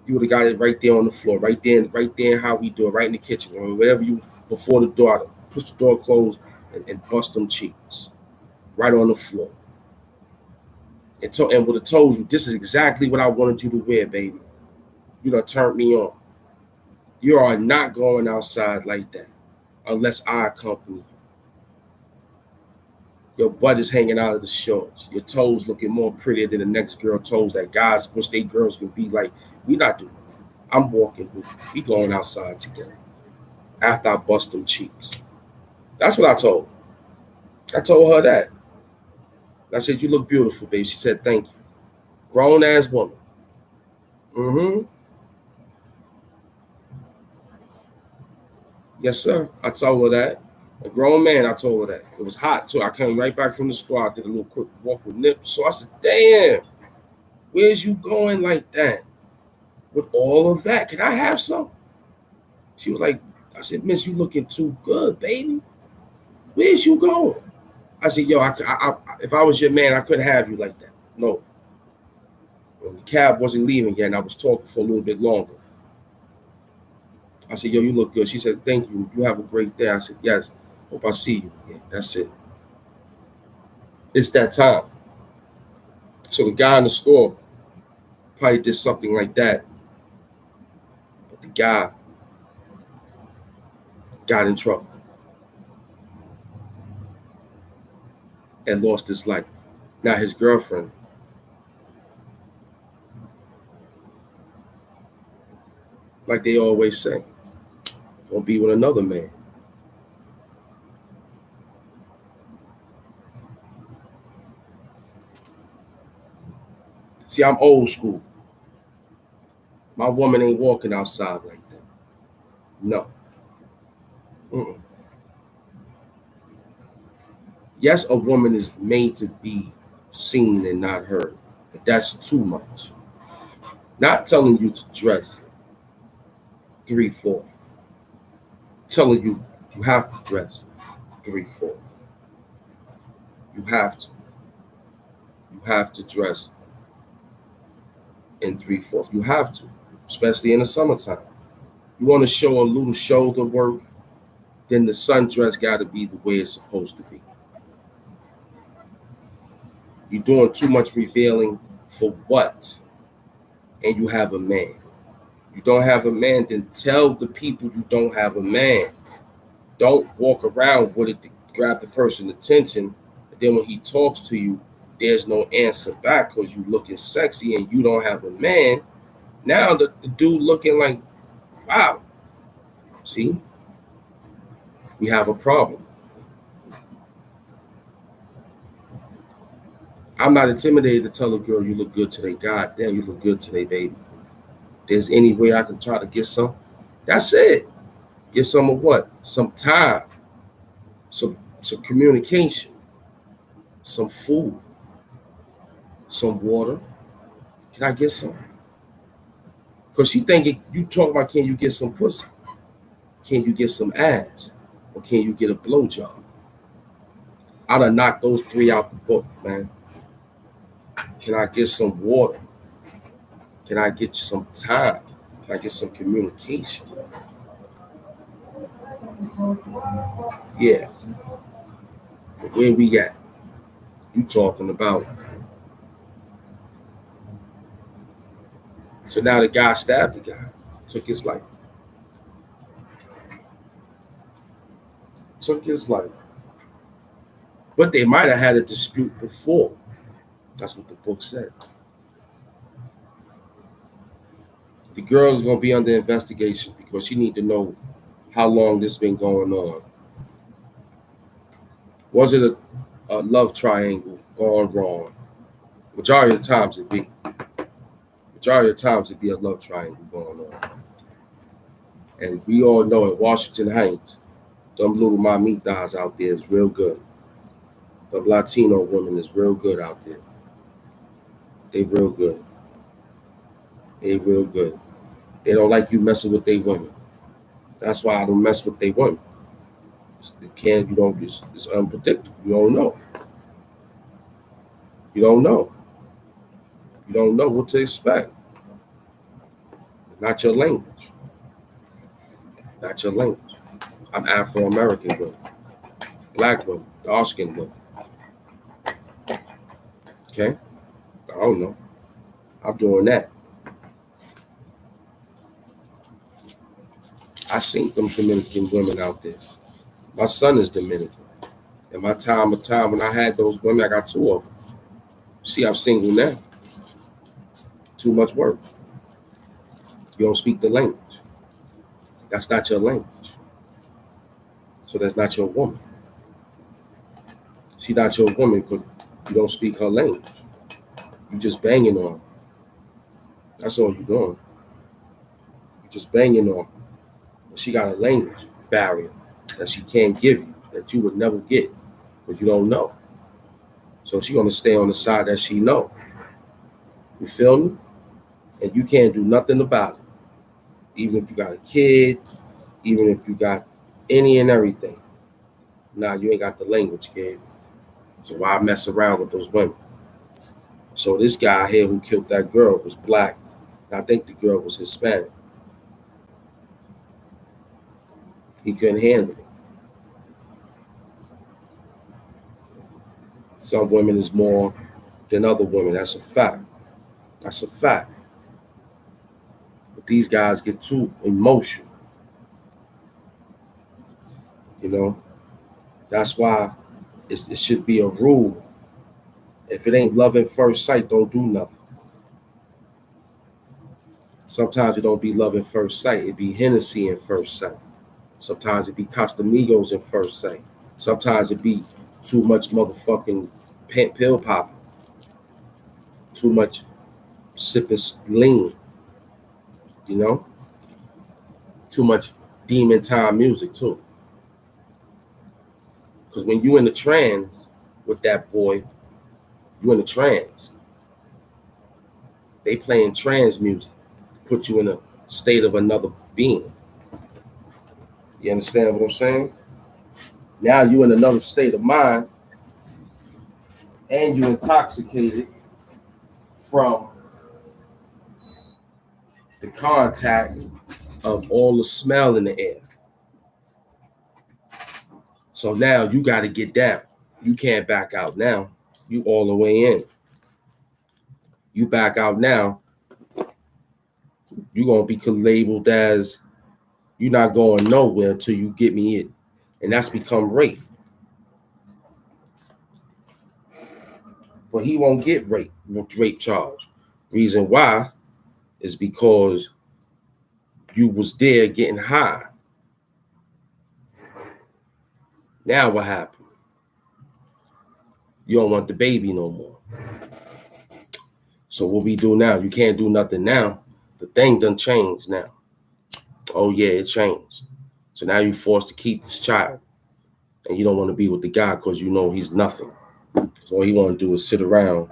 You would have got it right there on the floor, right there how we do it, right in the kitchen, or whatever you, before the door, push the door closed and bust them cheeks. Right on the floor. And would have told you, this is exactly what I wanted you to wear, baby. You done turned me on. You are not going outside like that unless I accompany you. Your butt is hanging out of the shorts. Your toes looking more prettier than the next girl toes that guys wish they girls could be like. We not doing it. I'm walking with you. We going outside together. After I bust them cheeks. That's what I told her. I told her that. I said, you look beautiful, baby. She said, thank you. Grown ass woman. Mm-hmm. Yes, sir. I told her that. A grown man, I told her that. It was hot, too. I came right back from the store. I did a little quick walk with Nip. So I said, damn, where's you going like that? With all of that? Can I have some? She was like, I said, Miss, you looking too good, baby. Where's you going? I said, yo, if I was your man, I couldn't have you like that. No. When the cab wasn't leaving yet, and I was talking for a little bit longer. I said, yo, you look good. She said, thank you. You have a great day. I said, yes. Hope I see you again. That's it. It's that time. So the guy in the store probably did something like that. But the guy got in trouble and lost his life. Now his girlfriend like they always say, gonna be with another man. See, I'm old school. My woman ain't walking outside like that. No. Mm-mm. Yes, a woman is made to be seen and not heard, but that's too much. Not telling you to dress 3/4. Telling you have to dress 3/4. You have to. You have to dress in 3/4. You have to, especially in the summertime. You want to show a little shoulder work, then the sundress got to be the way it's supposed to be. You're doing too much revealing for what? And you have a man. You don't have a man, then tell the people you don't have a man. Don't walk around with it to grab the person's attention. And then when he talks to you, there's no answer back because you looking sexy and you don't have a man. Now the dude looking like, wow. See? We have a problem. I'm not intimidated to tell a girl you look good today. God damn, you look good today, baby. There's any way I can try to get some. That's it. Get some of what? Some time. Some communication. Some food. Some water. Can I get some? Because she thinking you talk about, can you get some pussy? Can you get some ass? Or can you get a blowjob? I done knocked those 3 out the book, man. Can I get some water? Can I get some time? Can I get some communication? Yeah. But where we at? You talking about. So now the guy stabbed the guy. Took his life. Took his life. But they might have had a dispute before. That's what the book said. The girl is going to be under investigation because she need to know how long this been going on. Was it a love triangle gone wrong? Majority of the times it be. Majority of the times it be a love triangle going on. And we all know in Washington Heights, them little mamitas out there is real good. The Latino women is real good out there. They real good. They real good. They don't like you messing with their women. That's why I don't mess with their women. It's unpredictable. You don't know. You don't know. You don't know what to expect. Not your language. Not your language. I'm Afro-American women. Black women. Dark-skinned women. Okay? I don't know. I'm doing that. I seen them Dominican women out there. My son is Dominican. In my time when I had those women, I got 2 of them. See, I'm single now. Too much work. You don't speak the language. That's not your language. So that's not your woman. She's not your woman because you don't speak her language. You just banging on her. That's all you're doing. You're just banging on her. But she got a language barrier that she can't give you, that you would never get because you don't know. So she's gonna stay on the side that she know. You feel me? And you can't do nothing about it. Even if you got a kid, even if you got any and everything. Nah, you ain't got the language, kid. So why mess around with those women? So this guy here who killed that girl was black. I think the girl was Hispanic. He couldn't handle it. Some women is more than other women. That's a fact. That's a fact. But these guys get too emotional. You know? That's why it should be a rule. If it ain't love at first sight, don't do nothing. Sometimes it don't be love at first sight. It be Hennessy at first sight. Sometimes it be Castamigos at first sight. Sometimes it be too much motherfucking pill popping. Too much sipping lean. You know? Too much demon time music too. Because when you in the trance with that boy, you in the trance. They playing trance music, put you in a state of another being. You understand what I'm saying? Now you in another state of mind, and you intoxicated from the contact of all the smell in the air. So now you got to get down. You can't back out now. You all the way in. You back out now, you're going to be labeled as you're not going nowhere until you get me in. And that's become rape. But he won't get rape charge. Reason why is because you was there getting high. Now what happened? You don't want the baby no more. So what we do now? You can't do nothing now. The thing done changed now. Oh yeah, it changed. So now you're forced to keep this child. And you don't want to be with the guy because you know he's nothing. So all he want to do is sit around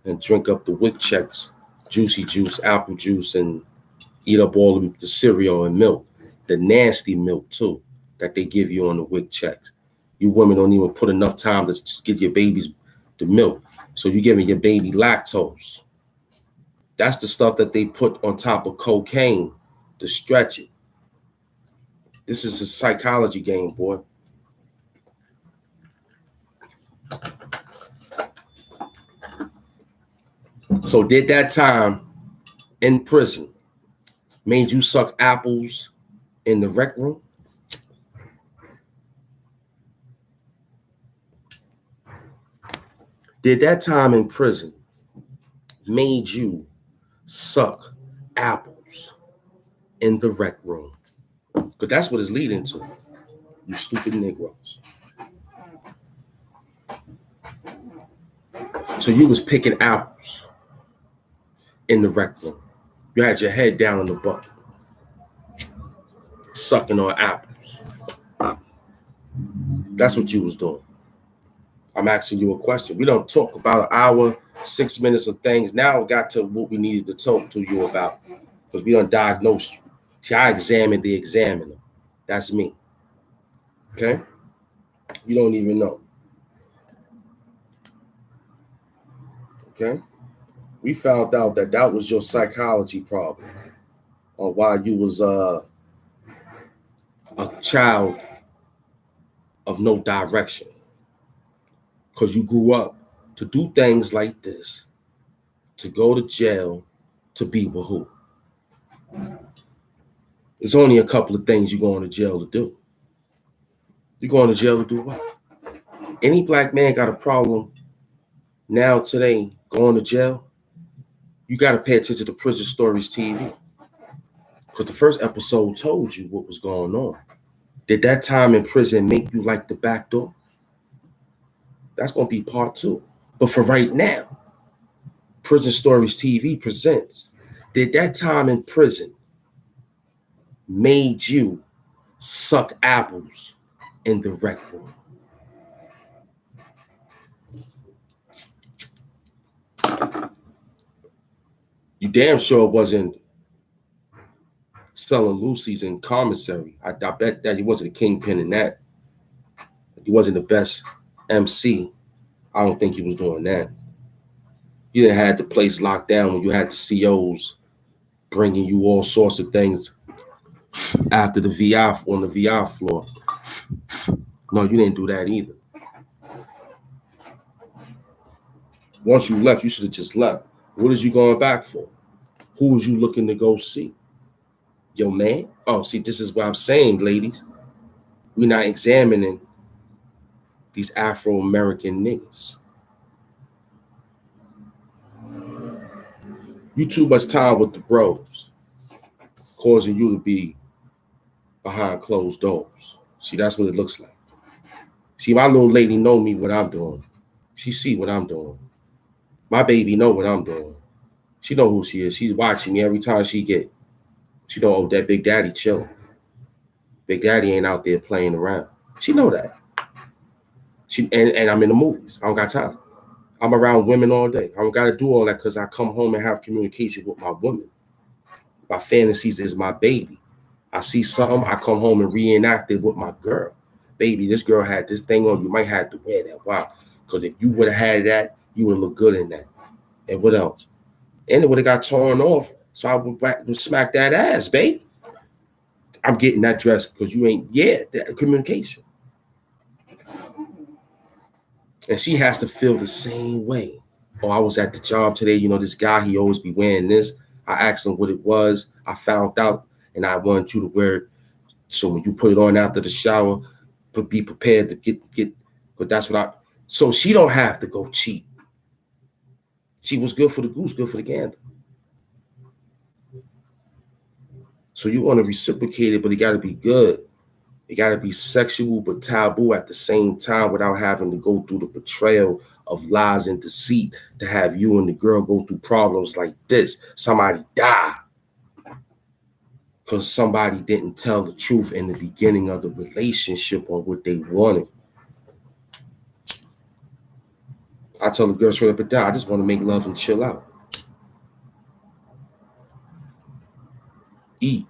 and drink up the WIC checks, juicy juice, apple juice, and eat up all the cereal and milk. The nasty milk too that they give you on the WIC checks. You women don't even put enough time to get your babies the milk. So you're giving your baby lactose. That's the stuff that they put on top of cocaine to stretch it. This is a psychology game, boy. So did that time in prison made you suck apples in the rec room? Did that time in prison made you suck apples in the rec room? But that's what it's leading to, you stupid Negroes. So you was picking apples in the rec room. You had your head down in the bucket. sucking on apples. That's what you was doing. I'm asking you a question. We don't talk about an hour, 6 minutes of things. Now we got to what we needed to talk to you about because we done diagnosed you. See, I examined the examiner. That's me. Okay? You don't even know. Okay? We found out that was your psychology problem on why you was a child of no direction. Because you grew up to do things like this, to go to jail, to be with who? It's only a couple of things you're going to jail to do. You're going to jail to do what? Any black man got a problem now today going to jail, you got to pay attention to Prison Stories TV. Because the first episode told you what was going on. Did that time in prison make you like the back door? That's going to be part 2. But for right now, Prison Stories TV presents, did that time in prison made you suck apples in the rec room? You damn sure wasn't selling Lucy's in commissary. I bet that he wasn't a kingpin in that. He wasn't the best MC. I don't think he was doing that. You didn't have the place locked down when you had the COs bringing you all sorts of things after the VI on the VI floor. No, you didn't do that either. Once you left, you should have just left. What is you going back for? Who was you looking to go see? Your man? Oh, see, this is what I'm saying, ladies. We're not examining these Afro-American niggas. You too much time with the bros, causing you to be behind closed doors. See, that's what it looks like. See, my little lady know me what I'm doing. She see what I'm doing. My baby know what I'm doing. She know who she is. She's watching me every time she know, oh, that Big Daddy chilling. Big Daddy ain't out there playing around. She know that. And I'm in the movies. I don't got time. I'm around women all day. I don't got to do all that because I come home and have communication with my woman. My fantasies is my baby. I see something, I come home and reenact it with my girl. Baby, this girl had this thing on. You might have to wear that. Wow. Because if you would have had that, you would look good in that. And what else? And it would have got torn off. So I would smack that ass, babe. I'm getting that dress because you ain't, that communication. And she has to feel the same way. Oh, I was at the job today. You know, this guy, he always be wearing this. I asked him what it was. I found out, and I want you to wear it. So when you put it on after the shower, be prepared to get. But that's what so she don't have to go cheap. See, what's good for the goose, good for the gander. So you want to reciprocate it, but it got to be good. It got to be sexual but taboo at the same time without having to go through the betrayal of lies and deceit to have you and the girl go through problems like this. Somebody die because somebody didn't tell the truth in the beginning of the relationship on what they wanted. I tell the girl straight up and down, I just want to make love and chill out. Eat.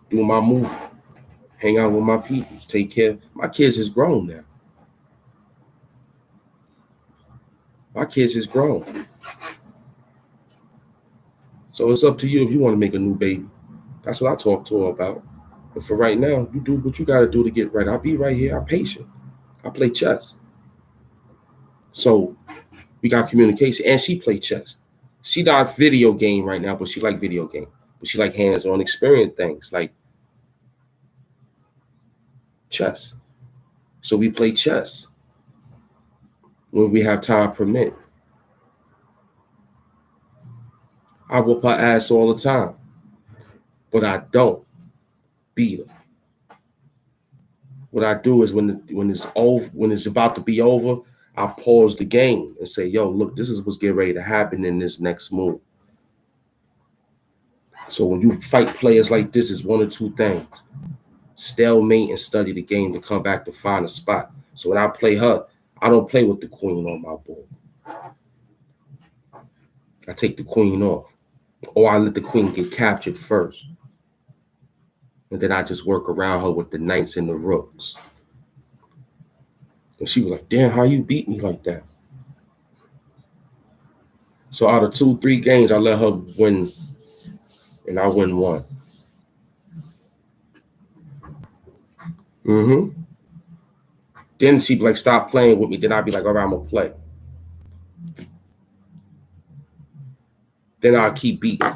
Do my movie. Hang out with my people. Take care. My kids is grown now. My kids is grown. So it's up to you if you want to make a new baby. That's what I talk to her about. But for right now, you do what you got to do to get right. I'll be right here. I'm patient. I play chess. So we got communication. And she play chess. She not video game right now, but she like video game. But she like hands-on experience things like chess. So we play chess when we have time permit. I whoop her ass all the time, but I don't beat her. What I do is when it's over, when it's about to be over, I pause the game and say, yo, look, this is what's getting ready to happen in this next move. So when you fight players like this, it's one or two things. Stalemate and study the game to come back to find a spot. So when I play her, I don't play with the queen on my board. I take the queen off. Or I let the queen get captured first. And then I just work around her with the knights and the rooks. And she was like, damn, how you beat me like that? So out of 2-3 games, I let her win. And I win one. Then she'd be like, stop playing with me. Then I'd be like, all right, I'm going to play. Then I'll keep beating.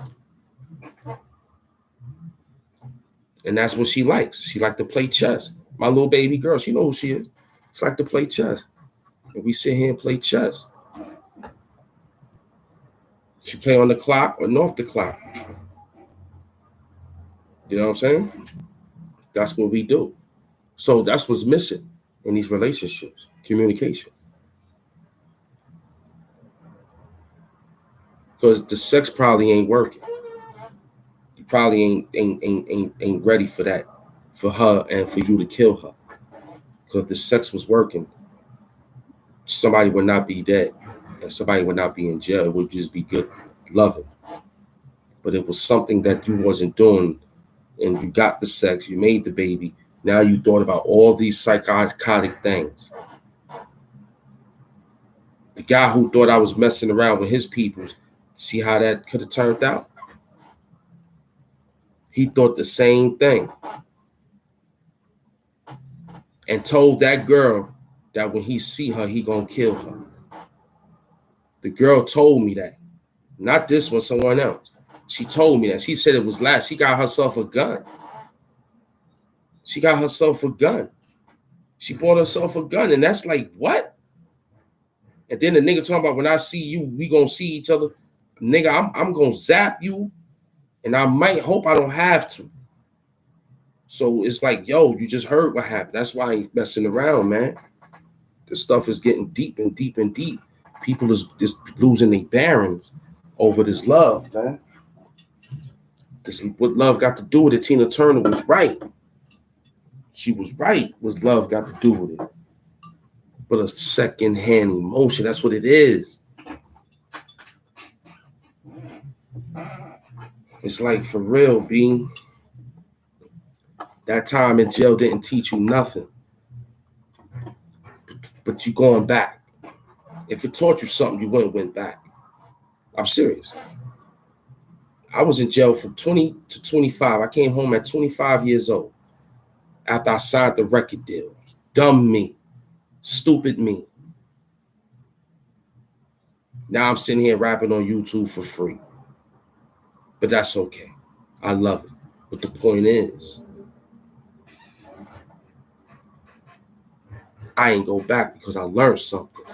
And that's what she likes. She like to play chess. My little baby girl, she knows who she is. She like to play chess. And we sit here and play chess. She play on the clock or off the clock. You know what I'm saying? That's what we do. So that's what's missing in these relationships, communication. Because the sex probably ain't working. You probably ain't ready for that, for her and for you to kill her. Because if the sex was working, somebody would not be dead and somebody would not be in jail. It would just be good loving. But it was something that you wasn't doing, and you got the sex, you made the baby. Now you thought about all these psychotic things. The guy who thought I was messing around with his peoples, see how that could have turned out? He thought the same thing. And told that girl that when he see her, he gonna kill her. The girl told me that. Not this one, someone else. She told me that. She said it was last. She got herself a gun. She got herself a gun. She bought herself a gun. And that's like, what? And then the nigga talking about, when I see you, we gonna see each other. Nigga, I'm gonna zap you. And I might hope I don't have to. So it's like, yo, you just heard what happened. That's why I ain't messing around, man. This stuff is getting deep and deep and deep. People is losing their bearings over this love, man. This what love got to do with it. Tina Turner was right. She was right. What love got to do with it? But a second-hand emotion. That's what it is. It's like, for real, B. That time in jail didn't teach you nothing. But you going back. If it taught you something, you went back. I'm serious. I was in jail from 20 to 25. I came home at 25 years old after I signed the record deal. Dumb me. Stupid me. Now I'm sitting here rapping on YouTube for free. But that's okay. I love it. But the point is, I ain't go back because I learned something.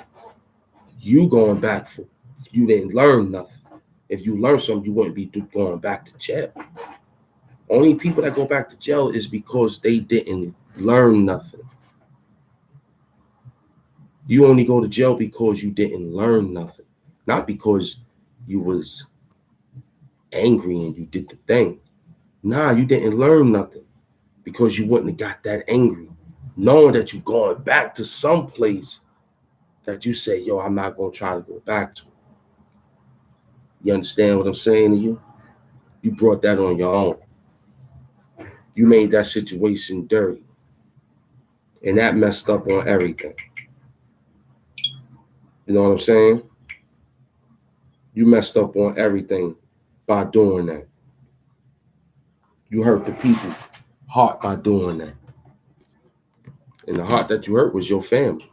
You going back for, you didn't learn nothing. If you learned something, you wouldn't be going back to jail. Only people that go back to jail is because they didn't learn nothing. You only go to jail because you didn't learn nothing. Not because you was angry and you did the thing. Nah, you didn't learn nothing because you wouldn't have got that angry. Knowing that you're going back to some place that you say, yo, I'm not going to try to go back to. You understand what I'm saying to you? You brought that on your own. You made that situation dirty. And that messed up on everything. You know what I'm saying? You messed up on everything by doing that. You hurt the people's heart by doing that. And the heart that you hurt was your family.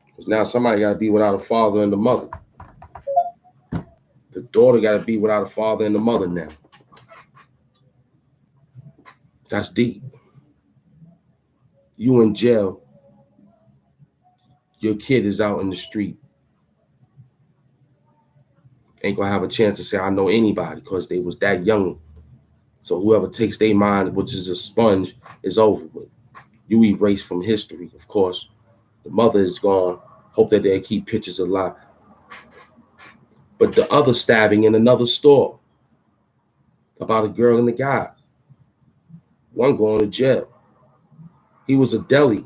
Because now somebody got to be without a father and a mother. The daughter got to be without a father and a mother now. That's deep. You in jail. Your kid is out in the street. Ain't going to have a chance to say, I know anybody, because they was that young. So whoever takes their mind, which is a sponge, is over with. You erase from history, of course. The mother is gone. Hope that they keep pictures alive. But the other stabbing in another store. about a girl and a guy. One going to jail. He was a deli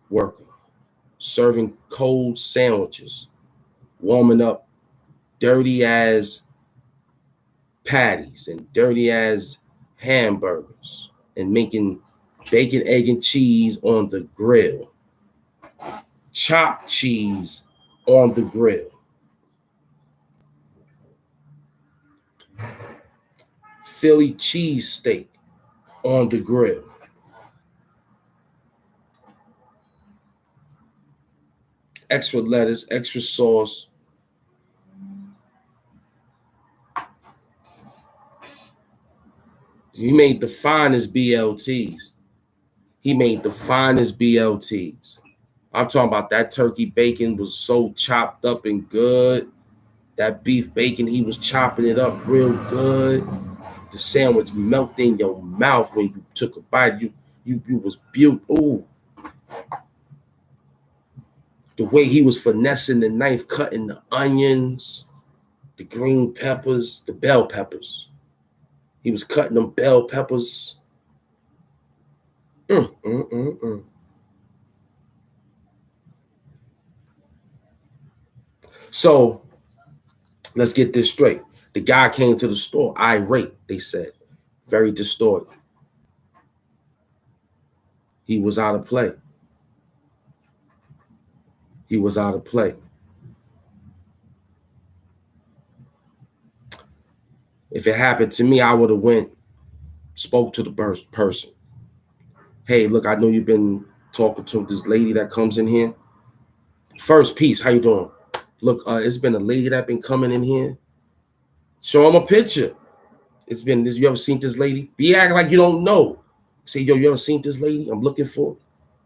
worker, serving cold sandwiches, warming up dirty ass patties and dirty ass hamburgers and making bacon, egg, and cheese on the grill. Chopped cheese on the grill. Philly cheesesteak on the grill. Extra lettuce, extra sauce. He made the finest BLTs. He made the finest BLTs. I'm talking about that turkey bacon was so chopped up and good. That beef bacon, he was chopping it up real good. The sandwich melted in your mouth when you took a bite. You was beautiful. Ooh. The way he was finessing the knife, cutting the onions, the green peppers, the bell peppers. He was cutting them bell peppers. So let's get this straight. The guy came to the store irate, they said, very distorted. He was out of play. He was out of play. If it happened to me, I would have went, spoke to the person. Hey, look, I know you've been talking to this lady that comes in here. First piece, how you doing? Look, it's been a lady that been coming in here. Show him a picture. It's been this. You ever seen this lady? Be acting like you don't know. Say, yo, you ever seen this lady I'm looking for?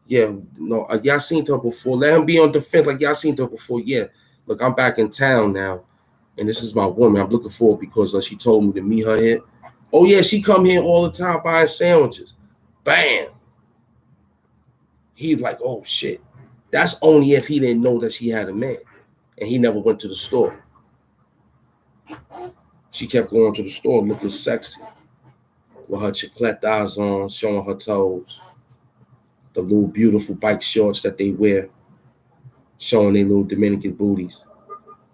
Yeah, no, yeah, I seen her before. Let him be on defense, like, yeah, I seen her before. Yeah, look, I'm back in town now, and this is my woman. I'm looking for her because she told me to meet her here. Oh, yeah, she come here all the time buying sandwiches. Bam. He's like, oh, shit. That's only if he didn't know that she had a man, and he never went to the store. She kept going to the store looking sexy with her chiclette eyes on, showing her toes. The little beautiful bike shorts that they wear, showing their little Dominican booties.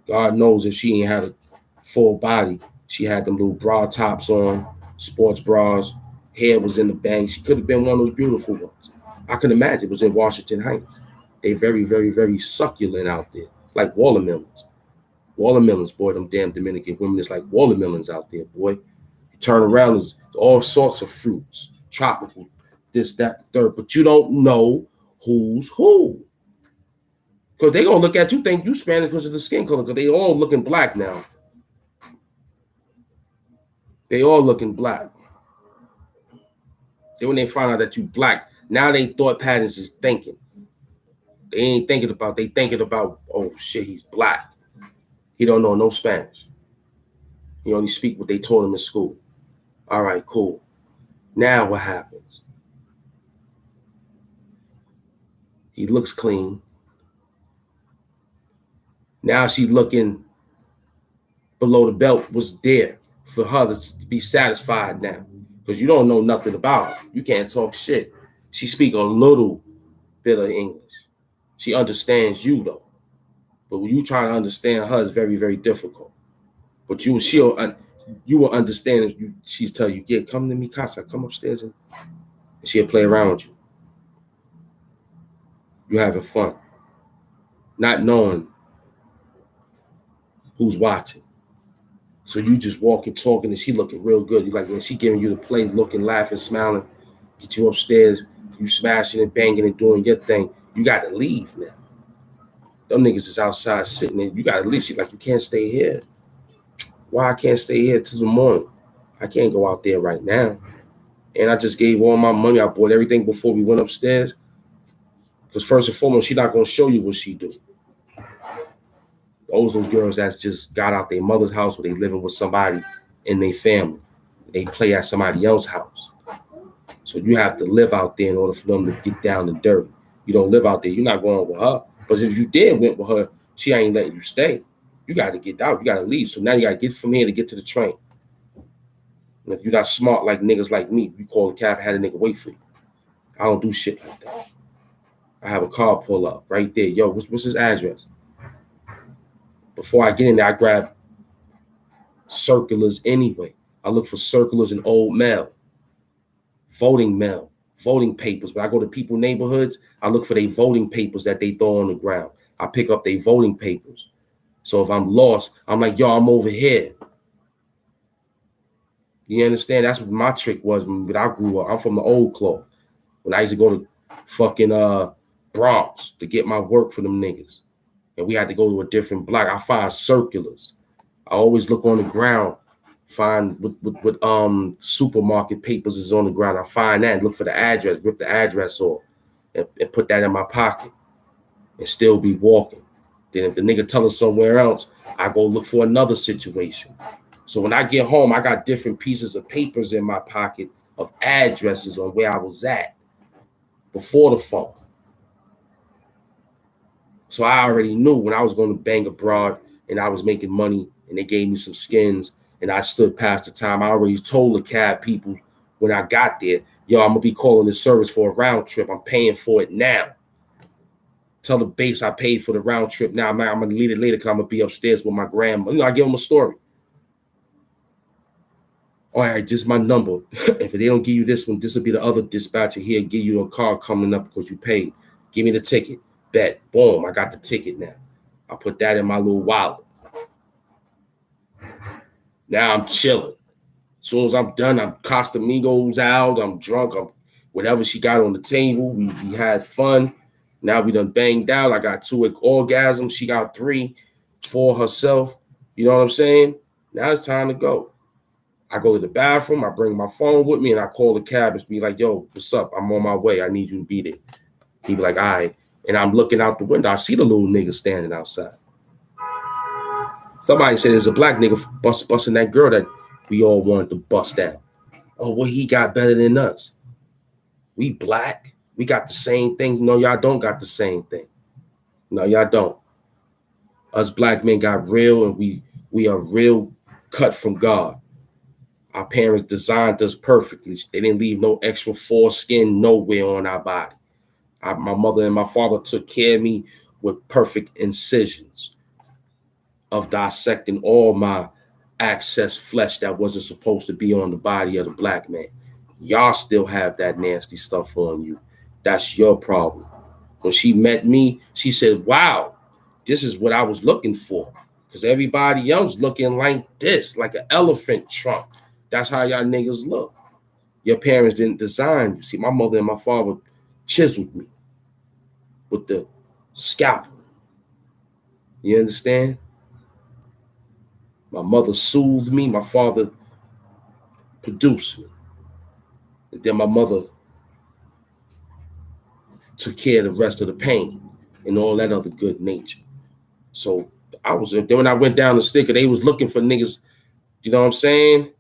God knows if she ain't had a full body, she had them little bra tops on, sports bras, hair was in the bang. She could have been one of those beautiful ones. I can imagine it was in Washington Heights. They very, very, very succulent out there, like watermelons. Watermelons, boy, them damn Dominican women is like watermelons out there, boy. You turn around, there's all sorts of fruits, tropical, this, that, third, but you don't know who's who. Because they gonna look at you, think you Spanish because of the skin color, because they all looking black now. They all looking black. Then when they find out that you black, now they thought patterns is thinking. They ain't thinking about, they thinking about, oh shit, he's black. He don't know no Spanish. He only speak what they taught him in school. All right, cool. Now what happens? He looks clean. Now she's looking below the belt was there for her to be satisfied now. Because you don't know nothing about her. You can't talk shit. She speak a little bit of English. She understands you though. But when you trying to understand her, it's very, very difficult. But you will understand if she's tell you, yeah, come to me, casa, come upstairs, and she'll play around with you. You're having fun, not knowing who's watching. So you just walking, talking, and she looking real good. You like when she giving you the play, looking, laughing, smiling, get you upstairs, you smashing and banging and doing your thing. You got to leave now. Them niggas is outside sitting there. You got to leave. She like, you can't stay here. Why I can't stay here till the morning? I can't go out there right now. And I just gave all my money. I bought everything before we went upstairs. Because first and foremost, she's not going to show you what she do. Those girls that just got out their mother's house where they living with somebody in their family. They play at somebody else's house. So you have to live out there in order for them to get down and dirty. You don't live out there. You're not going with her. But if you did went with her, she ain't letting you stay. You got to get out. You got to leave. So now you got to get from here to get to the train. And if you're not smart like niggas like me, you call the cab, had a nigga wait for you. I don't do shit like that. I have a car pull up right there. Yo, what's his address? Before I get in there, I grab circulars anyway. I look for circulars in old mail, voting papers. When I go to people's neighborhoods, I look for their voting papers that they throw on the ground. I pick up their voting papers. So if I'm lost, I'm like, yo, I'm over here. You understand? That's what my trick was when I grew up. I'm from the old club. When I used to go to fucking Bronx to get my work for them niggas. And we had to go to a different block. I find circulars. I always look on the ground, find what supermarket papers is on the ground. I find that and look for the address, rip the address off, and put that in my pocket and still be walking. Then if the nigga tell us somewhere else, I go look for another situation. So when I get home, I got different pieces of papers in my pocket of addresses on where I was at before the phone. So I already knew when I was going to bang abroad and I was making money and they gave me some skins and I stood past the time. I already told the cab people when I got there, yo, I'm going to be calling this service for a round trip. I'm paying for it now. Tell the base I paid for the round trip now. I'm going to leave it later because I'm going to be upstairs with my grandma. You know, I give them a story. All right, just my number. If they don't give you this one, this will be the other dispatcher here. Give you a car coming up because you paid. Give me the ticket. Bet. Boom, I got the ticket now. I put that in my little wallet. Now I'm chilling. As soon as I'm done, I'm Castamigos out. I'm drunk. I'm whatever she got on the table. We had fun. Now we done banged out. I got 2 orgasms. She got 3 for herself. You know what I'm saying? Now it's time to go. I go to the bathroom. I bring my phone with me and I call the cab and be like, yo, what's up? I'm on my way. I need you to be there. He be like, all right. And I'm looking out the window. I see the little nigga standing outside. Somebody said there's a black nigga busting that girl that we all wanted to bust down. Oh, well, he got better than us. We black. We got the same thing. No, y'all don't got the same thing. No, y'all don't. Us black men got real and we are real cut from God. Our parents designed us perfectly. They didn't leave no extra foreskin nowhere on our body. My mother and my father took care of me with perfect incisions of dissecting all my excess flesh that wasn't supposed to be on the body of the black man. Y'all still have that nasty stuff on you. That's your problem. When she met me, she said, wow, this is what I was looking for. Because everybody else looking like this, like an elephant trunk. That's how y'all niggas look. Your parents didn't design you. See, my mother and my father chiseled me with the scalpel. You understand? My mother soothed me. My father produced me. And then my mother took care of the rest of the pain and all that other good nature. So then when I went down the sticker, they was looking for niggas, you know what I'm saying?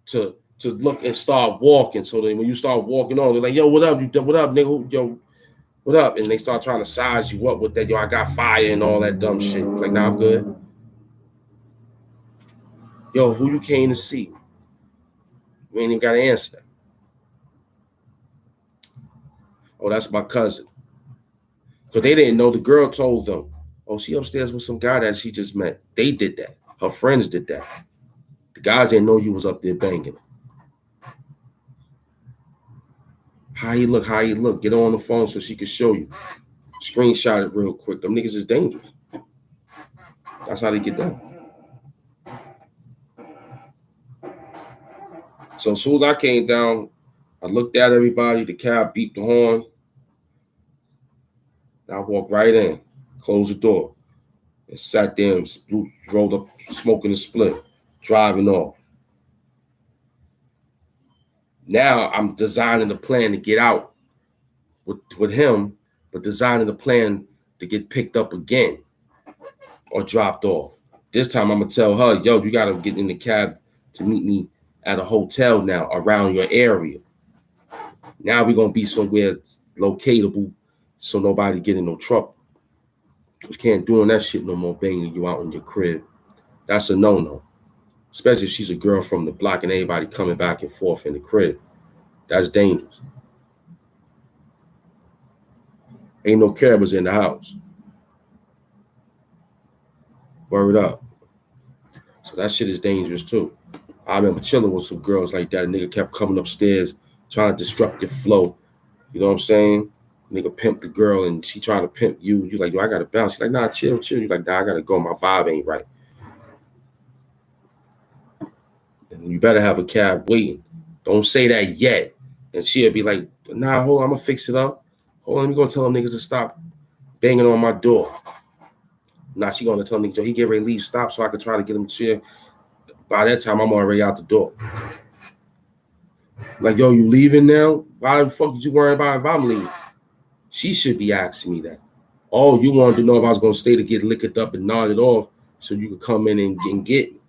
To look and start walking. So then when you start walking on, they're like, yo, what up? What up, nigga? Yo, what up? And they start trying to size you up with that. Yo, I got fire and all that dumb shit. Like, nah, I'm good. Yo, who you came to see? We ain't even got to answer that. Oh, that's my cousin. Because they didn't know. The girl told them, oh, she upstairs with some guy that she just met. They did that. Her friends did that. The guys didn't know you was up there banging. How you look? Get her on the phone so she can show you. Screenshot it real quick. Them niggas is dangerous. That's how they get down. So as soon as I came down, I looked at everybody. The cab beeped the horn. I walked right in, closed the door, and sat there and rolled up, smoking a split, driving off. Now I'm designing a plan to get out with him, but designing a plan to get picked up again or dropped off. This time I'm going to tell her, yo, you got to get in the cab to meet me at a hotel now around your area. Now we're going to be somewhere locatable so nobody get in no trouble. You can't doing that shit no more, banging you out in your crib. That's a no-no. especially if she's a girl from the block and everybody coming back and forth in the crib. That's dangerous. Ain't no cameras in the house. Word up. So that shit is dangerous too. I remember chilling with some girls like that. Nigga kept coming upstairs trying to disrupt your flow. You know what I'm saying? Nigga pimp the girl and she trying to pimp you. You like, yo, I gotta bounce. She's like, nah, chill. You like, nah, I gotta go. My vibe ain't right. And you better have a cab waiting. Don't say that yet. And she'll be like, nah, hold on, I'm gonna fix it up. Hold on, let me go tell them niggas to stop banging on my door. Nah, she gonna tell niggas, yo, he get ready to leave, stop so I can try to get him chill. By that time, I'm already out the door. Like, yo, you leaving now? Why the fuck did you worry about if I'm leaving? She should be asking me that. Oh, you wanted to know if I was gonna stay to get liquored up and nodded off so you could come in and get me.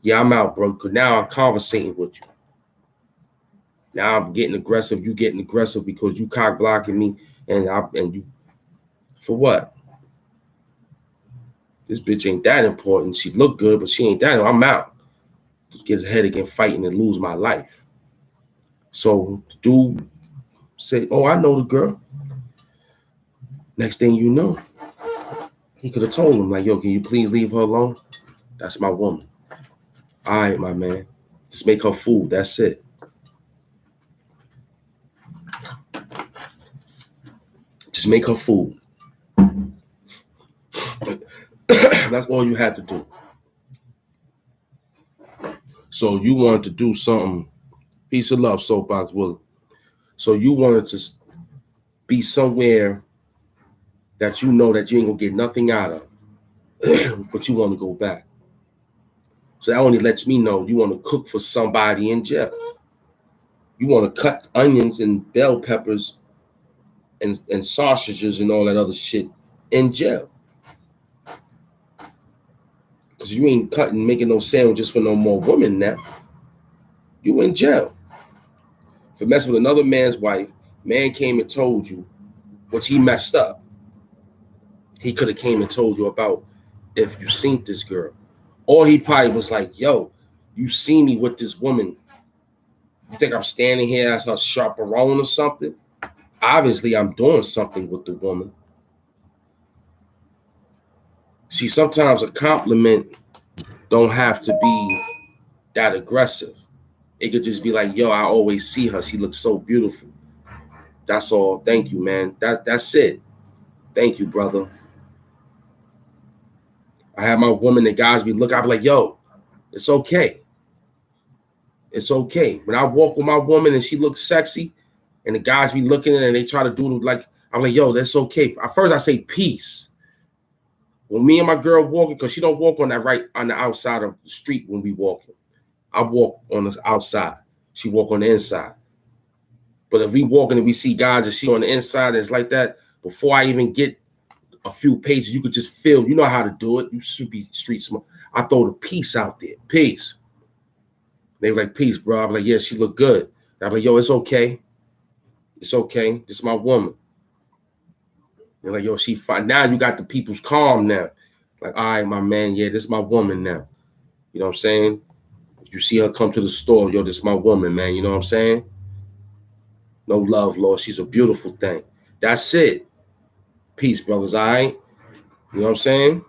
Yeah, I'm out, bro. Cause now I'm conversating with you. Now I'm getting aggressive. You getting aggressive because you cock blocking me, and you for what? This bitch ain't that important. She look good, but she ain't that. I'm out. Get a headache and fighting and lose my life. So the dude say, "Oh, I know the girl." Next thing you know, he could have told him like, "Yo, can you please leave her alone? That's my woman." All right, my man. Just make her food. That's it. Just make her food. That's all you had to do. So you wanted to do something. Peace of love, Soapbox Willie. So you wanted to be somewhere that you know that you ain't gonna get nothing out of, but you want to go back. So that only lets me know you want to cook for somebody in jail. You want to cut onions and bell peppers and sausages and all that other shit in jail. Because you ain't cutting, making no sandwiches for no more women now. You in jail. For messing with another man's wife, man came and told you what he messed up. He could have came and told you about if you seen this girl. Or he probably was like, yo, you see me with this woman. You think I'm standing here as her chaperone or something? Obviously, I'm doing something with the woman. See, sometimes a compliment don't have to be that aggressive. It could just be like, yo, I always see her. She looks so beautiful. That's all. Thank you, man. That's it. Thank you, brother. I have my woman that guys be looking, I be like, yo, it's okay. It's okay. When I walk with my woman and she looks sexy and the guys be looking at her and they try to do like, I'm like, yo, that's okay. At first I say peace. When me and my girl walking, because she don't walk on the outside of the street when we walking. I walk on the outside. She walk on the inside. But if we walking and we see guys and she on the inside and it's like that, before I even get a few pages, you could just feel, you know how to do it. You should be street smart. I throw the peace out there. Peace. They were like, peace, bro. I'm like, yeah, she look good. I'm like, yo, it's okay. It's okay. This is my woman. They're like, yo, she fine. Now you got the people's calm now. Like, all right, my man, yeah, this is my woman now. You know what I'm saying? You see her come to the store, yo, this is my woman, man. You know what I'm saying? No love, Lord. She's a beautiful thing. That's it. Peace, brothers, all right? You know what I'm saying?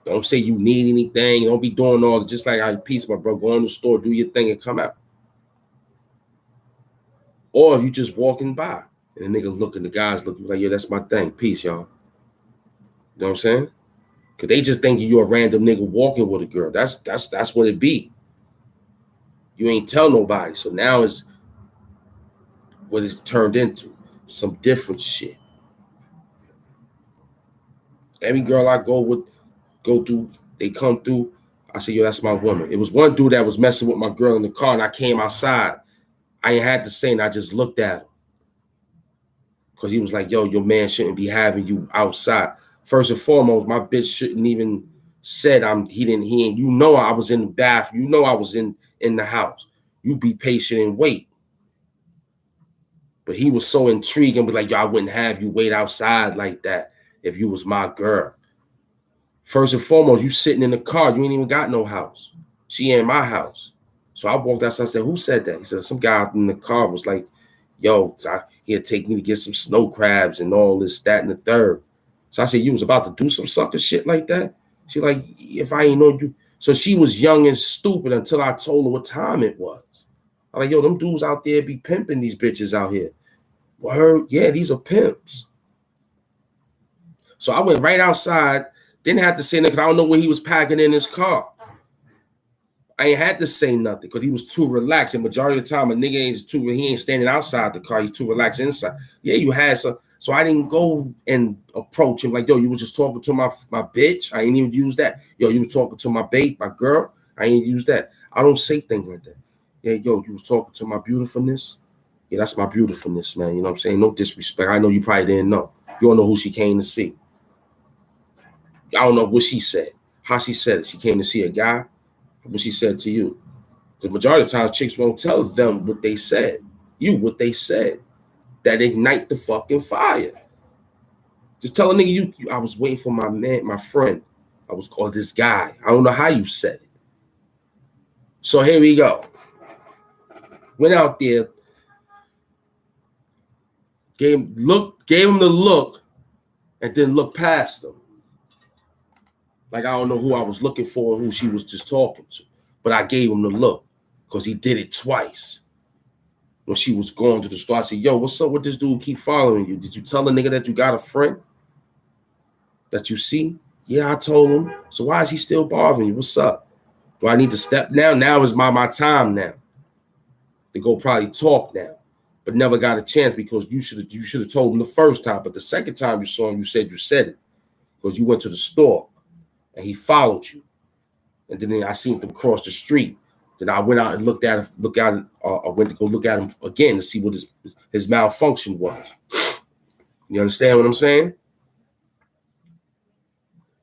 Don't say you need anything. Don't be doing all just like, all right, peace, my bro. Go in the store, do your thing, and come out. Or if you just walking by and the nigga looking, the guys looking like, yeah, that's my thing. Peace, y'all. You know what I'm saying? Because they just think you're a random nigga walking with a girl. That's what it be. You ain't tell nobody. So now it's what it's turned into. Some different shit. Every girl I go through, they come through. I say, yo, that's my woman. It was one dude that was messing with my girl in the car, and I came outside. I ain't had to say, and I just looked at him. Because he was like, yo, your man shouldn't be having you outside. First and foremost, my bitch shouldn't even said you know I was in the bath. You know I was in the house. You be patient and wait. But he was so intrigued and be like, yo, I wouldn't have you wait outside like that if you was my girl. First and foremost, you sitting in the car. You ain't even got no house. She in my house. So I walked outside. I said, who said that? He said, some guy in the car was like, yo, he'd take me to get some snow crabs and all this, that, and the third. So I said, you was about to do some sucker shit like that? She like, if I ain't know you. So she was young and stupid until I told her what time it was. I'm like, yo, them dudes out there be pimping these bitches out here. Word, yeah, these are pimps. So I went right outside, didn't have to say nothing because I don't know where he was packing in his car. I ain't had to say nothing because he was too relaxed. And majority of the time, a nigga he ain't standing outside the car. He's too relaxed inside. Yeah, you had some. So I didn't go and approach him like, yo, you was just talking to my bitch. I ain't even use that. Yo, you was talking to my babe, my girl. I ain't use that. I don't say things like that. Yeah, yo, you was talking to my beautifulness. Yeah, that's my beautifulness, man. You know what I'm saying? No disrespect. I know you probably didn't know. You don't know who she came to see. I don't know what she said. How she said it. She came to see a guy. What she said to you. The majority of times chicks won't tell them what they said. You what they said. That ignite the fucking fire. Just tell a nigga you I was waiting for my man, my friend. I was called this guy. I don't know how you said it. So here we go. Went out there, gave him the look, and then looked past him. Like I don't know who I was looking for and who she was just talking to. But I gave him the look because he did it twice. When she was going to the store, I said, yo, what's up with this dude keep following you? Did you tell a nigga that you got a friend that you see? Yeah, I told him. So why is he still bothering you? What's up? Do I need to step now? Now is my time now to go probably talk now. But never got a chance because you should have told him the first time. But the second time you saw him, you said it because you went to the store and he followed you. And then I seen him cross the street. Then I went out and I went to go look at him again to see what his malfunction was. You understand what I'm saying?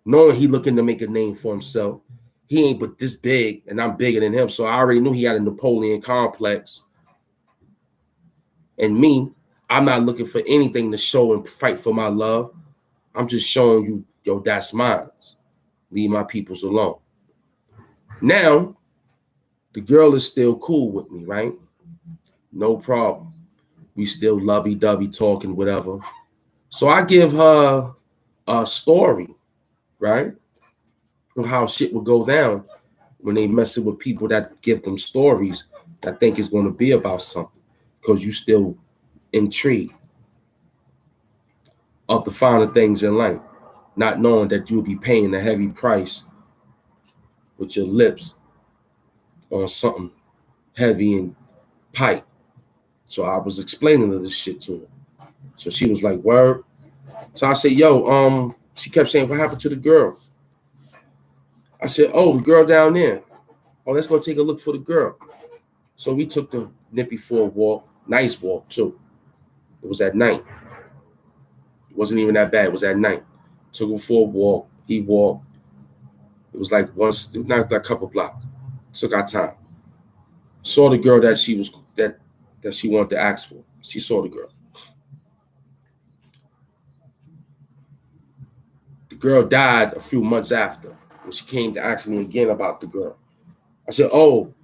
Knowing he looking to make a name for himself. He ain't but this big, and I'm bigger than him. So I already knew he had a Napoleon complex. And me, I'm not looking for anything to show and fight for my love. I'm just showing you, yo, that's mine. Leave my peoples alone. Now, the girl is still cool with me, right? No problem. We still lovey-dovey talking, whatever. So I give her a story, right? On how shit would go down when they messing with people that give them stories that think it's going to be about something because you still intrigued of the finer things in life, not knowing that you'll be paying a heavy price with your lips on something heavy and pipe. So I was explaining this shit to her. So she was like, word. So I said, yo, she kept saying, what happened to the girl? I said, oh, the girl down there. Oh, let's go take a look for the girl. So we took the Nippy for a walk. Nice walk, too. It was at night. It wasn't even that bad. It was at night. Took him for a walk. He walked. It was like not a couple blocks. Took our time. Saw the girl that she wanted to ask for. She saw the girl. The girl died a few months after when she came to ask me again about the girl. I said, oh,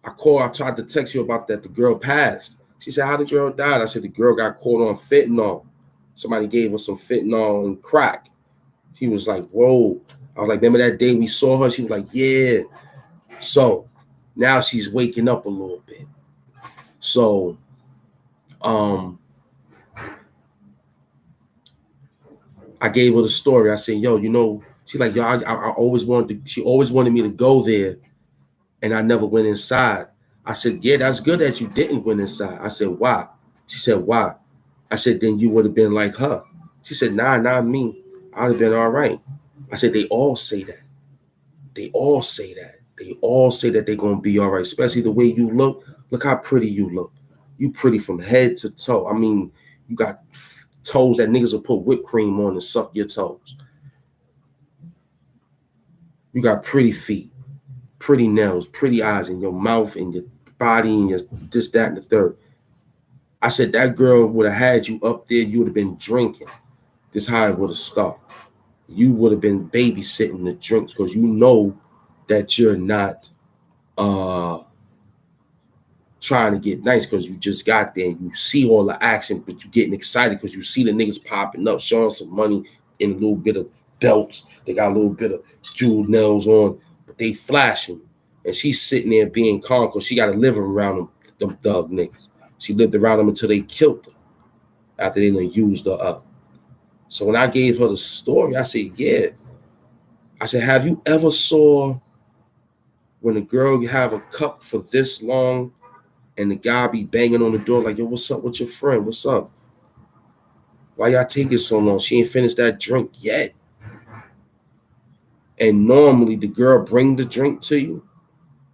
I tried to text you about that. The girl passed. She said, how the girl died? I said, the girl got caught on fentanyl. Somebody gave her some fentanyl and crack. She was like, whoa. I was like, remember that day we saw her? She was like, yeah. So now she's waking up a little bit. So, I gave her the story. I said, yo, you know, she's like, yo, I always she always wanted me to go there and I never went inside. I said, yeah, that's good that you didn't went inside. I said, why? She said, why? I said, then you would have been like her. She said, nah, not me. I'd have been all right. I said, they all say that. They all say that. They all say that they're going to be all right, especially the way you look. Look how pretty you look. You pretty from head to toe. I mean, you got toes that niggas will put whipped cream on and suck your toes. You got pretty feet, pretty nails, pretty eyes in your mouth and your body and your this, that, and the third. I said that girl would have had you up there. You would have been drinking. This how it would have started. You would have been babysitting the drinks because you know that you're not trying to get nice because you just got there and you see all the action, but you getting excited because you see the niggas popping up, showing some money in a little bit of belts. They got a little bit of jeweled nails on, but they flashing. And she's sitting there being calm because she got to live around them thug niggas. She lived around them until they killed her after they done used her up. So when I gave her the story, I said, yeah. I said, have you ever saw when a girl have a cup for this long and the guy be banging on the door like, yo, what's up with your friend? What's up? Why y'all taking so long? She ain't finished that drink yet. And normally the girl bring the drink to you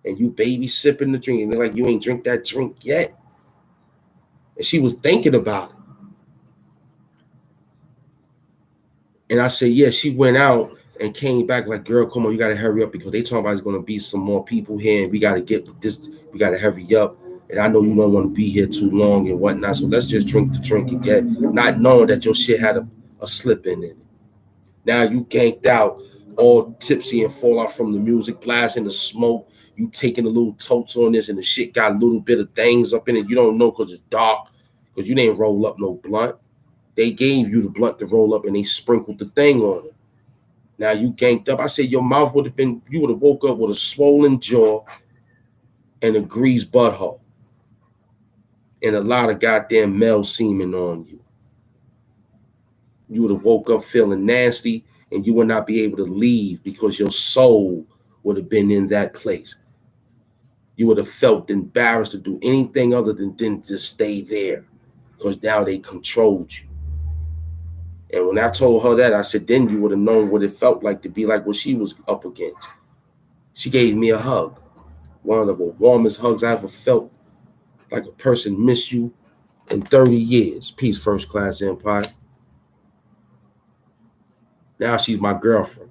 and you baby sipping the drink and they're like, you ain't drink that drink yet. And she was thinking about it. And I said, yeah, she went out and came back like, girl, come on, you got to hurry up because they talking about there's going to be some more people here and we got to get this, we got to hurry up. And I know you don't want to be here too long and whatnot. So let's just drink the drink and get, not knowing that your shit had a slip in it. Now you ganked out, all tipsy and fall out from the music, blasting the smoke. You taking the little totes on this and the shit got a little bit of things up in it. You don't know because it's dark, because you didn't roll up no blunt. They gave you the blunt to roll up and they sprinkled the thing on it. Now you ganked up. I said your mouth would have been, you would have woke up with a swollen jaw and a greased butthole and a lot of goddamn male semen on you. You would have woke up feeling nasty and you would not be able to leave because your soul would have been in that place. You would have felt embarrassed to do anything other than just stay there because now they controlled you. And when I told her that, I said, then you would have known what it felt like to be like what she was up against. She gave me a hug. One of the warmest hugs I ever felt, like a person miss you in 30 years. Peace, First Class Empire. Now she's my girlfriend.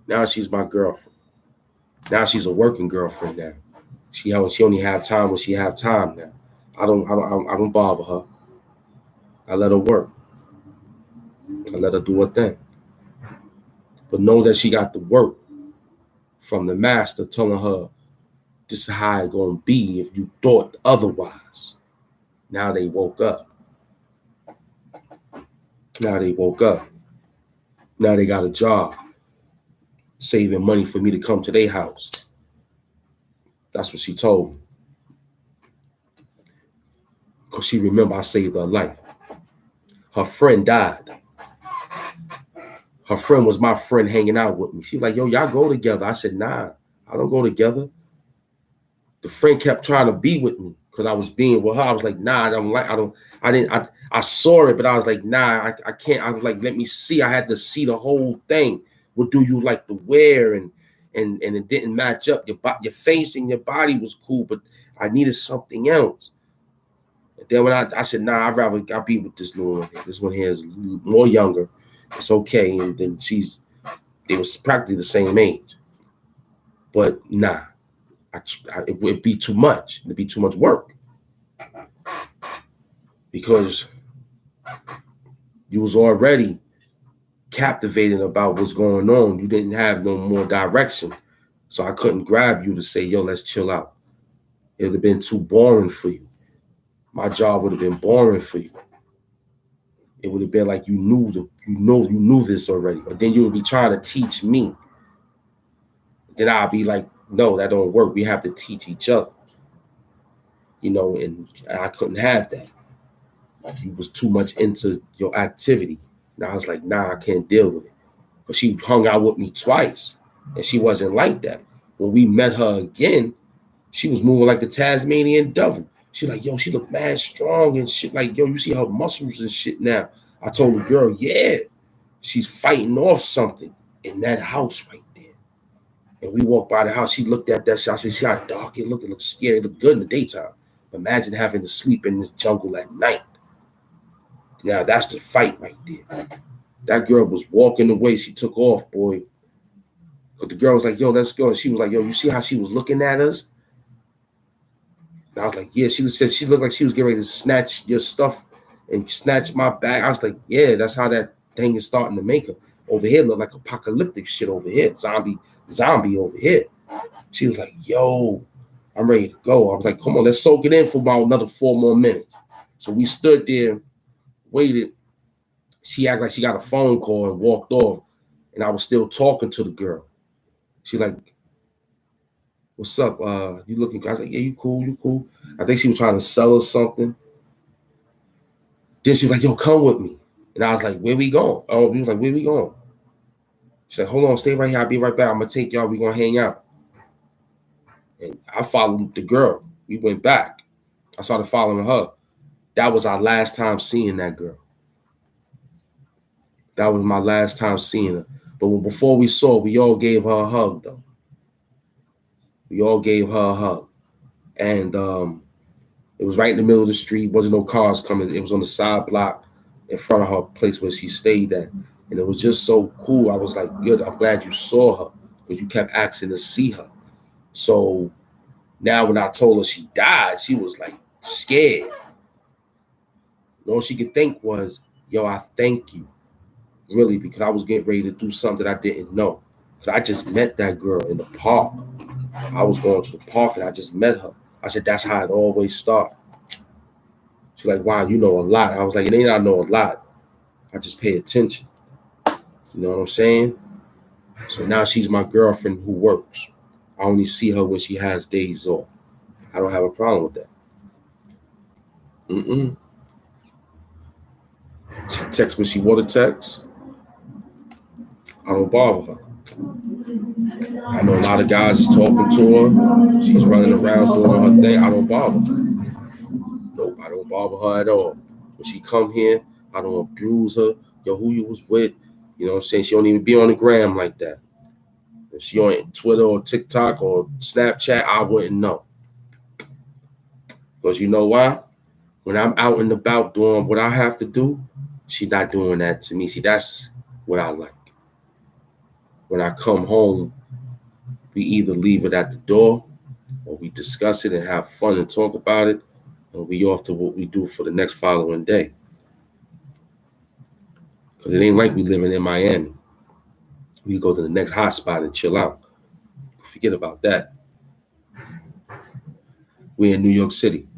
Now she's my girlfriend. Now she's a working girlfriend now. She only have time when she have time now. I don't bother her. I let her work. I let her do her thing. But know that she got the work from the master telling her this is how it's gonna be if you thought otherwise. Now they woke up. Now they woke up. Now they got a job, saving money for me to come to their house. That's what she told me. Because she remember I saved her life. Her friend died. Her friend was my friend hanging out with me. She was like, yo, y'all go together. I said, nah, I don't go together. The friend kept trying to be with me because I was being with her. I was like, nah, I saw it, but I was like, nah, I can't. I was like, let me see. I had to see the whole thing. What do you like to wear? And it didn't match up. Your face and your body was cool, but I needed something else. And then when I said, nah, I'll be with this little one here. This one here is more younger. It's okay. And then they was practically the same age. But nah, it would be too much. It'd be too much work. Because you was already captivated about what's going on. You didn't have no more direction. So I couldn't grab you to say, yo, let's chill out. It would have been too boring for you. My job would have been boring for you. It would have been like you knew this already. But then you would be trying to teach me. Then I'll be like, no, that don't work. We have to teach each other. You know, and I couldn't have that. You was too much into your activity. And I was like, nah, I can't deal with it. But she hung out with me twice. And she wasn't like that. When we met her again, she was moving like the Tasmanian devil. She's like, yo, she look mad strong and shit. Like, yo, you see her muscles and shit now. I told the girl, yeah, she's fighting off something in that house right there. And we walked by the house. She looked at that shit. I said, see how dark it looked? It looked scary. It looked good in the daytime. Imagine having to sleep in this jungle at night. Now, that's the fight right there. That girl was walking away. She took off, boy. But the girl was like, yo, let's go. And she was like, yo, you see how she was looking at us? And I was like, yeah. She said she looked like she was getting ready to snatch your stuff and snatch my bag. I was like, yeah, that's how that thing is starting to make her. Over here look like apocalyptic shit over here. Zombie over here. She was like, yo, I'm ready to go. I was like, come on, let's soak it in for about another 4 more minutes. So we stood there, waited. She acted like she got a phone call and walked off. And I was still talking to the girl. She like, what's up? You looking good? I was like, yeah, you cool. I think she was trying to sell us something. Then she was like, yo, come with me. And I was like, where we going? Oh, we was like, where we going? She's like, hold on, stay right here. I'll be right back. I'm going to take y'all. We're going to hang out. And I followed the girl. We went back. I started following her. That was our last time seeing that girl. That was my last time seeing her. But before we saw, we all gave her a hug, though. We all gave her a hug. And it was right in the middle of the street. Wasn't no cars coming. It was on the side block in front of her place where she stayed at. And it was just so cool. I was like, good, I'm glad you saw her because you kept asking to see her. So now when I told her she died, she was like scared. And all she could think was, yo, I thank you. Really, because I was getting ready to do something I didn't know. Because I just met that girl in the park. I was going to the park and I just met her. I said, that's how it always starts. She's like, wow, you know a lot. I was like, it ain't I know a lot. I just pay attention. You know what I'm saying? So now she's my girlfriend who works. I only see her when she has days off. I don't have a problem with that. She texts when she want to text. I don't bother her. I know a lot of guys is talking to her. She's running around doing her thing. I don't bother her. Nope, I don't bother her at all. When she come here, I don't abuse her. Yo, who you was with? You know what I'm saying? She don't even be on the gram like that. If she on Twitter or TikTok or Snapchat, I wouldn't know. Because you know why? When I'm out and about doing what I have to do, she's not doing that to me. See, that's what I like. When I come home, we either leave it at the door or we discuss it and have fun and talk about it, and we off to what we do for the next following day. Because it ain't like we living in Miami. We go to the next hot spot and chill out. Forget about that. We're in New York City.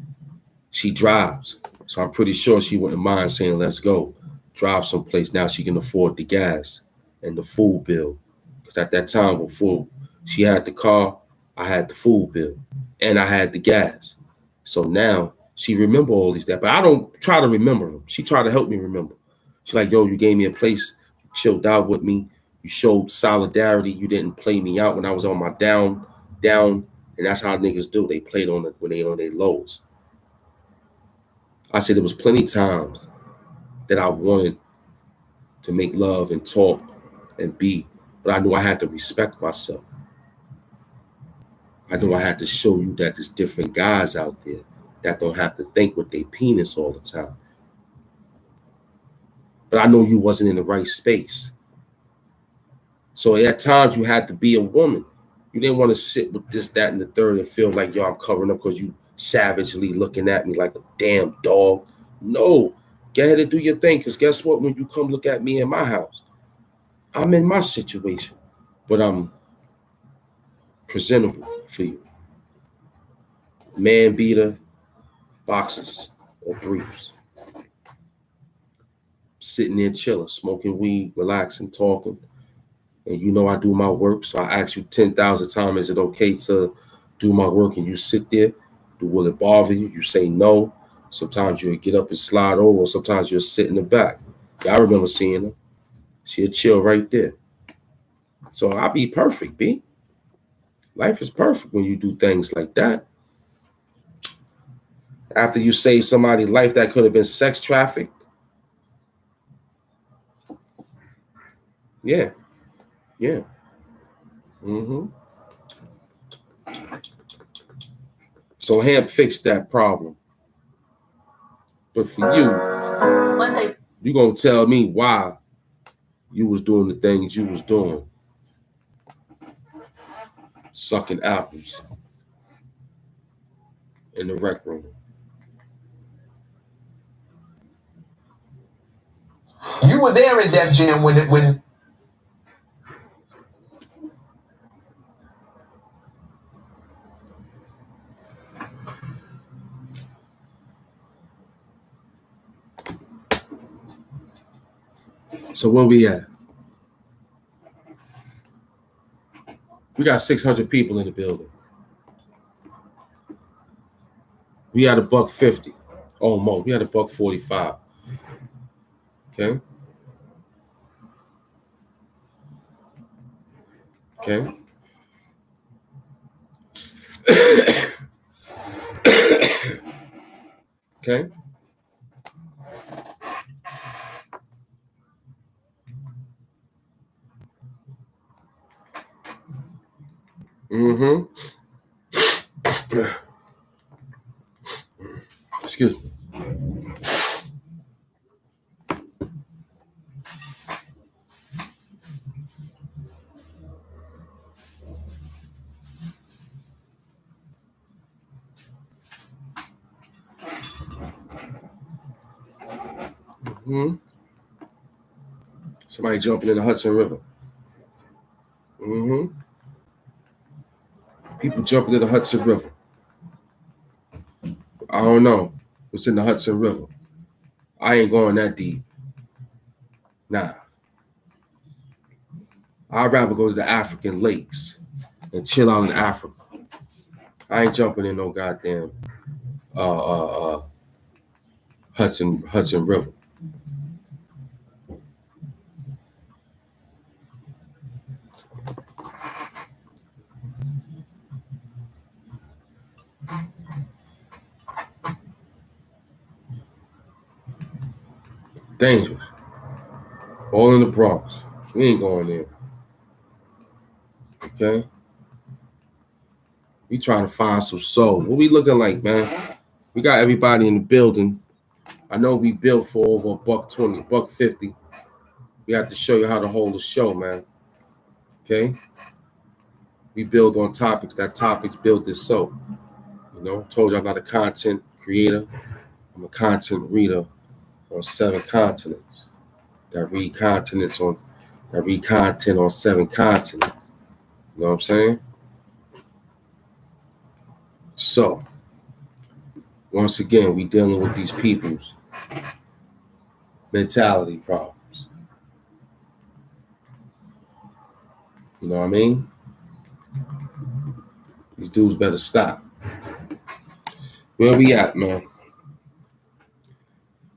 She drives. So I'm pretty sure she wouldn't mind saying, let's go. Drive someplace. Now she can afford the gas and the food bill. Because at that time, before she had the car, I had the food bill. And I had the gas. So now she remember all these that. But I don't try to remember them. She tried to help me remember. She's like, yo, you gave me a place. You chilled out with me. You showed solidarity. You didn't play me out when I was on my down. And that's how niggas do. They played on it when they on their lows. I said there was plenty times that I wanted to make love and talk and be, but I knew I had to respect myself. I knew I had to show you that there's different guys out there that don't have to think with their penis all the time. But I know you wasn't in the right space. So at times you had to be a woman. You didn't want to sit with this, that, and the third and feel like, yo, I'm covering up because you savagely looking at me like a damn dog. No, go ahead and do your thing. Because guess what? When you come look at me in my house, I'm in my situation, but I'm presentable for you. Man beater, boxers, or briefs. Sitting there chilling, smoking weed, relaxing, talking. And you know I do my work, so I ask you 10,000 times, is it okay to do my work? And you sit there, will it bother you? You say no. Sometimes you'll get up and slide over, or sometimes you'll sit in the back. Yeah, I remember seeing her. She'll chill right there. So I'll be perfect, B. Life is perfect when you do things like that. After you save somebody's life that could have been sex trafficked. Yeah. So Hamp fixed that problem. But for you, you're going to tell me why you was doing the things you was doing. Sucking apples in the rec room. You were there in Def Jam when So where we at? We got 600 people in the building. We had $1.50, almost. We had $1.45. Okay. Okay. Okay. Mm-hmm. Excuse me. Mm-hmm. Somebody jumping in the Hudson River. Mm-hmm. People jumping in the Hudson River. I don't know what's in the Hudson River. I ain't going that deep. Nah. I'd rather go to the African lakes and chill out in Africa. I ain't jumping in no goddamn Hudson River. Dangerous. All in the Bronx. We ain't going there. Okay? We trying to find some soul. What we looking like, man? We got everybody in the building. I know we built for over $1.20, $1.50. We have to show you how to hold a show, man. Okay? We build on topics. That topics build this soul. You know, told you I'm not a content creator. I'm a content reader on 7 continents. That read content on 7 continents. You know what I'm saying? So, once again, we dealing with these people's mentality problems. You know what I mean? These dudes better stop. Where we at, man?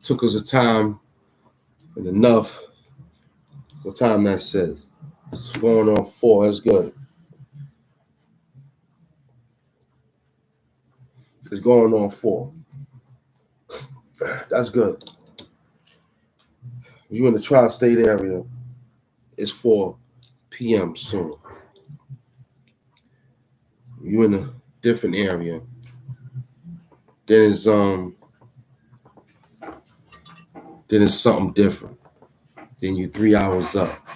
Took us a time and enough. What time that says? It's going on 4. That's good. It's going on 4. That's good. You in the tri-state area, it's 4 p.m. soon. You in a different area, then it's something different. Then you 3 hours up,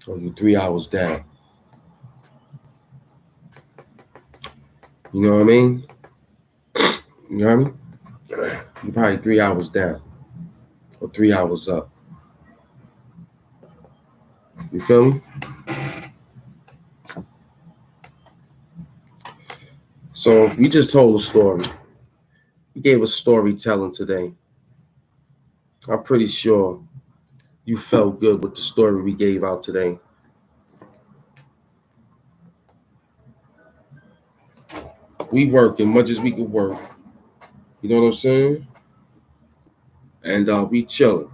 or you 3 hours down. You know what I mean? You know what I mean? You're probably 3 hours down, or 3 hours up. You feel me? So we just told a story. We gave a storytelling today. I'm pretty sure you felt good with the story we gave out today. We working much as we can work. You know what I'm saying? And we chilling.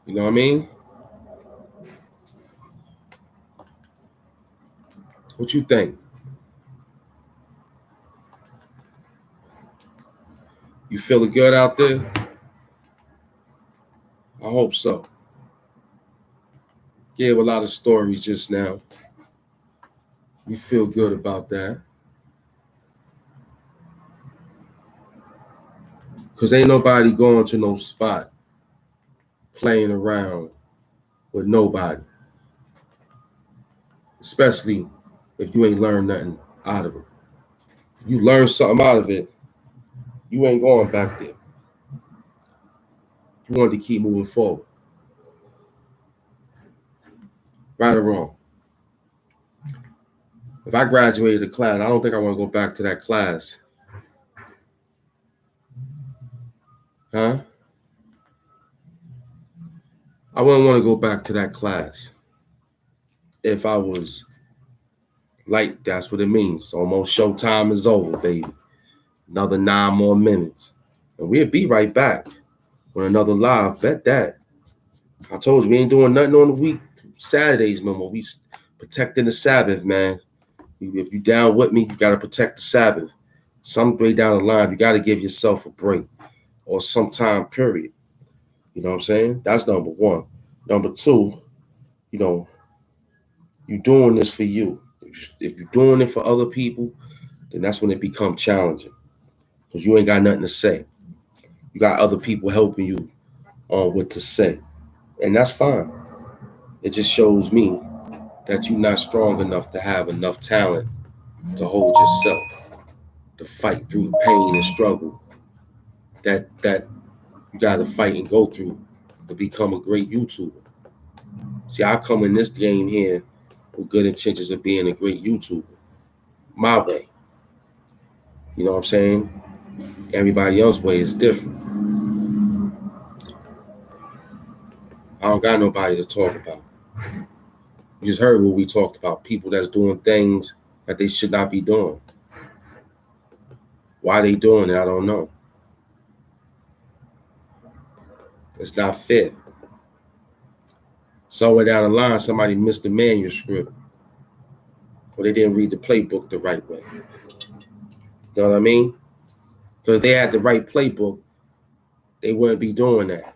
You know what I mean? What you think? You feeling good out there? I hope so. Gave a lot of stories just now. You feel good about that? Because ain't nobody going to no spot playing around with nobody. Especially if you ain't learned nothing out of it. If you learn something out of it, you ain't going back there. You want to keep moving forward. Right or wrong? If I graduated a class, I don't think I want to go back to that class. Huh? I wouldn't want to go back to that class if I was like, that's what it means. Almost showtime is over, baby. Another 9 more minutes. And we'll be right back with another live. Bet that. I told you we ain't doing nothing on the week Saturdays no more. We protecting the Sabbath, man. If you down with me, you got to protect the Sabbath. Some way down the line, you got to give yourself a break or some time period. You know what I'm saying? That's number one. Number two, you know, you're doing this for you. If you're doing it for other people, then that's when it becomes challenging because you ain't got nothing to say. You got other people helping you on what to say, and that's fine. It just shows me that you're not strong enough to have enough talent to hold yourself, to fight through the pain and struggle that you got to fight and go through to become a great YouTuber. See, I come in this game here with good intentions of being a great YouTuber, my way. You know what I'm saying? Everybody else's way is different. I don't got nobody to talk about. You just heard what we talked about. People that's doing things that they should not be doing. Why they doing it, I don't know. It's not fair. Somewhere down the line, somebody missed the manuscript or they didn't read the playbook the right way. You know what I mean? Because if they had the right playbook, they wouldn't be doing that.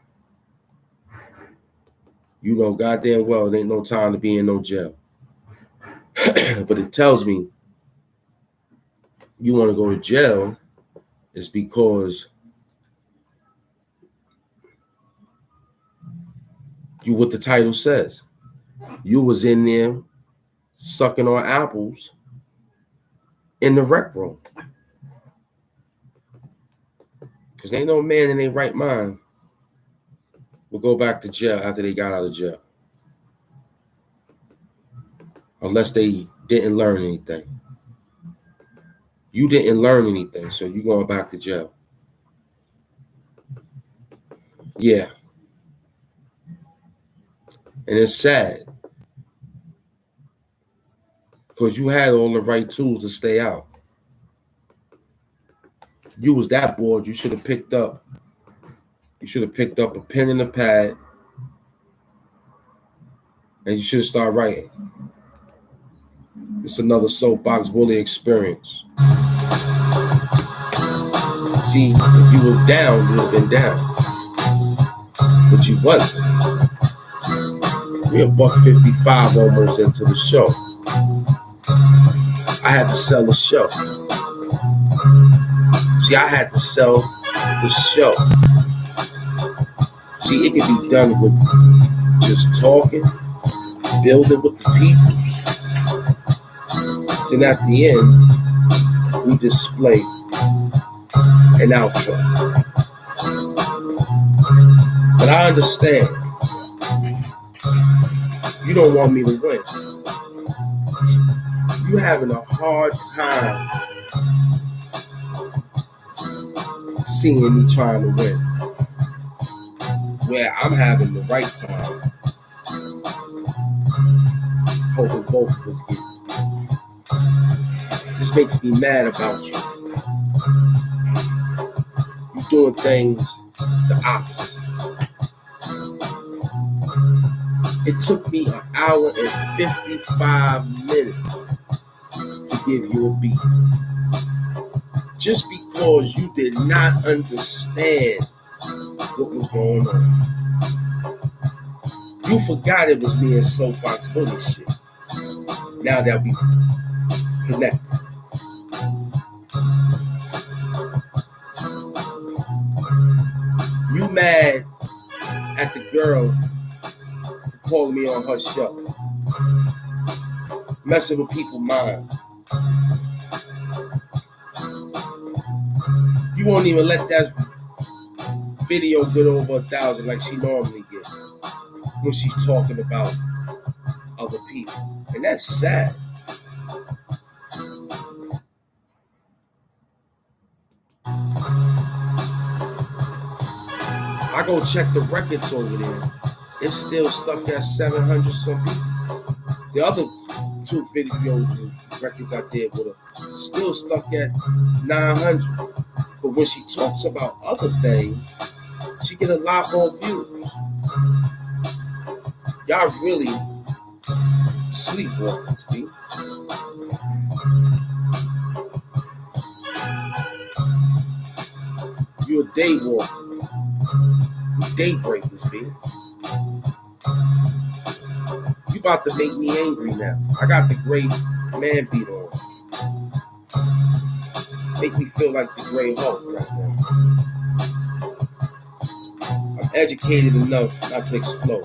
You know goddamn well there ain't no time to be in no jail. But it tells me you want to go to jail is because you what the title says. You was in there sucking on apples in the rec room. Because ain't no man in their right mind will go back to jail after they got out of jail. Unless they didn't learn anything. You didn't learn anything, so you're going back to jail. Yeah. And it's sad. Because you had all the right tools to stay out. You was that bored, you should have picked up. You should have picked up a pen and a pad. And you should have started writing. It's another soapbox bully experience. See, if you were down, you would have been down. But you wasn't. We're $1:55 almost into the show. I had to sell the show. See, I had to sell the show. See, it can be done with just talking, building with the people. Then at the end, we display an outro. But I understand. You don't want me to win. You having a hard time seeing me trying to win. Where I'm having the right time. Hoping both of us get it. This makes me mad about you. You're doing things the opposite. It took me 1 hour and 55 minutes to give you a beat. Just because you did not understand what was going on. You forgot it was me and Soapbox Bully shit. Now that we connected. You mad at the girl for calling me on her show. Messing with people's minds. You won't even let that video get over 1,000 like she normally gets when she's talking about other people. And that's sad. I go check the records over there. It's still stuck at 700 some people. The other 2 videos and records I did with her still stuck at 900. But when she talks about other things, she get a lot more views. Y'all really sleepwalkers, B. You a day walker. You day breakers, B. You about to make me angry now. I got the gray man beat on. Make me feel like the Gray Hulk right now. I'm educated enough not to explode.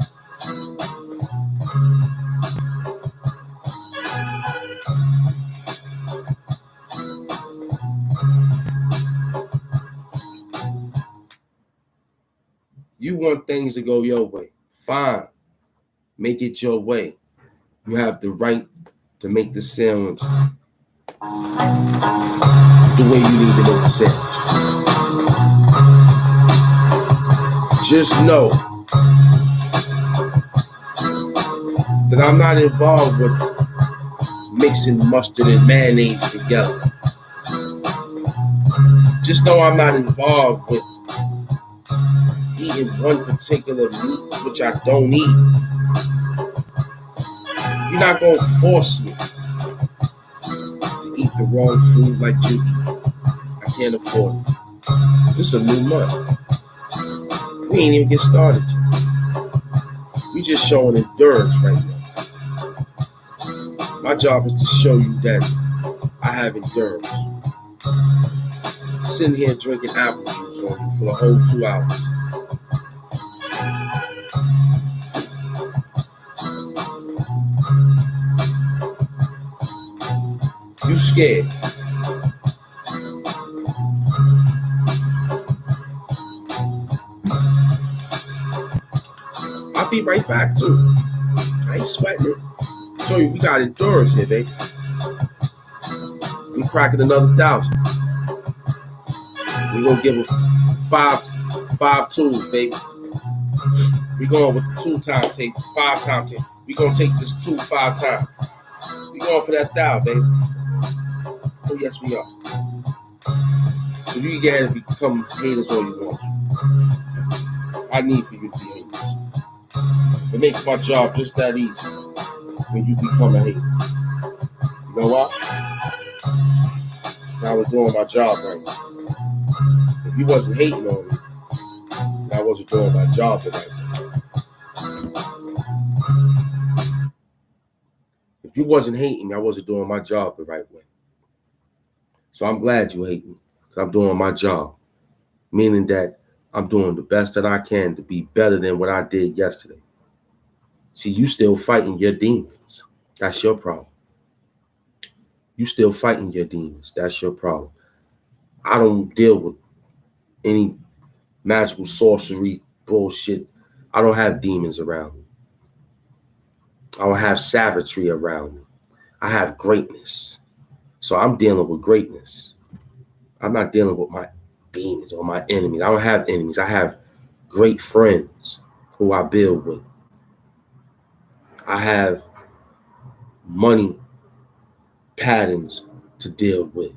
You want things to go your way. Fine. Make it your way. You have the right to make the sound the way you need to make the sound. Just know that I'm not involved with mixing mustard and mayonnaise together. Just know I'm not involved with eating one particular meat which I don't eat. You're not going to force me to eat the wrong food like you eat. I can't afford it. This is a new month. We ain't even get started yet. We just showing endurance right now. My job is to show you that I have endurance. Sitting here drinking apple juice on you for the whole 2 hours. You scared. I'll be right back too. I ain't sweating it. Show you we got endurance here, baby. We cracking another 1,000. We gonna give them five twos, baby. We going with the 2-time tape, 5-time tape. We gonna take this 2 5 times. We going for that 1,000, baby. Oh yes, we are. So you can get ahead and become haters all you want. I need for you to be haters. It makes my job just that easy when you become a hater. You know what? I was doing my job right now. If you wasn't hating on me, I wasn't doing my job the right way. If you wasn't hating me, I wasn't doing my job the right way. So I'm glad you hate me, because I'm doing my job. Meaning that I'm doing the best that I can to be better than what I did yesterday. See, you still fighting your demons. That's your problem. You still fighting your demons. That's your problem. I don't deal with any magical sorcery bullshit. I don't have demons around me. I don't have savagery around me. I have greatness. So I'm dealing with greatness. I'm not dealing with my demons or my enemies. I don't have enemies. I have great friends who I build with. I have money patterns to deal with.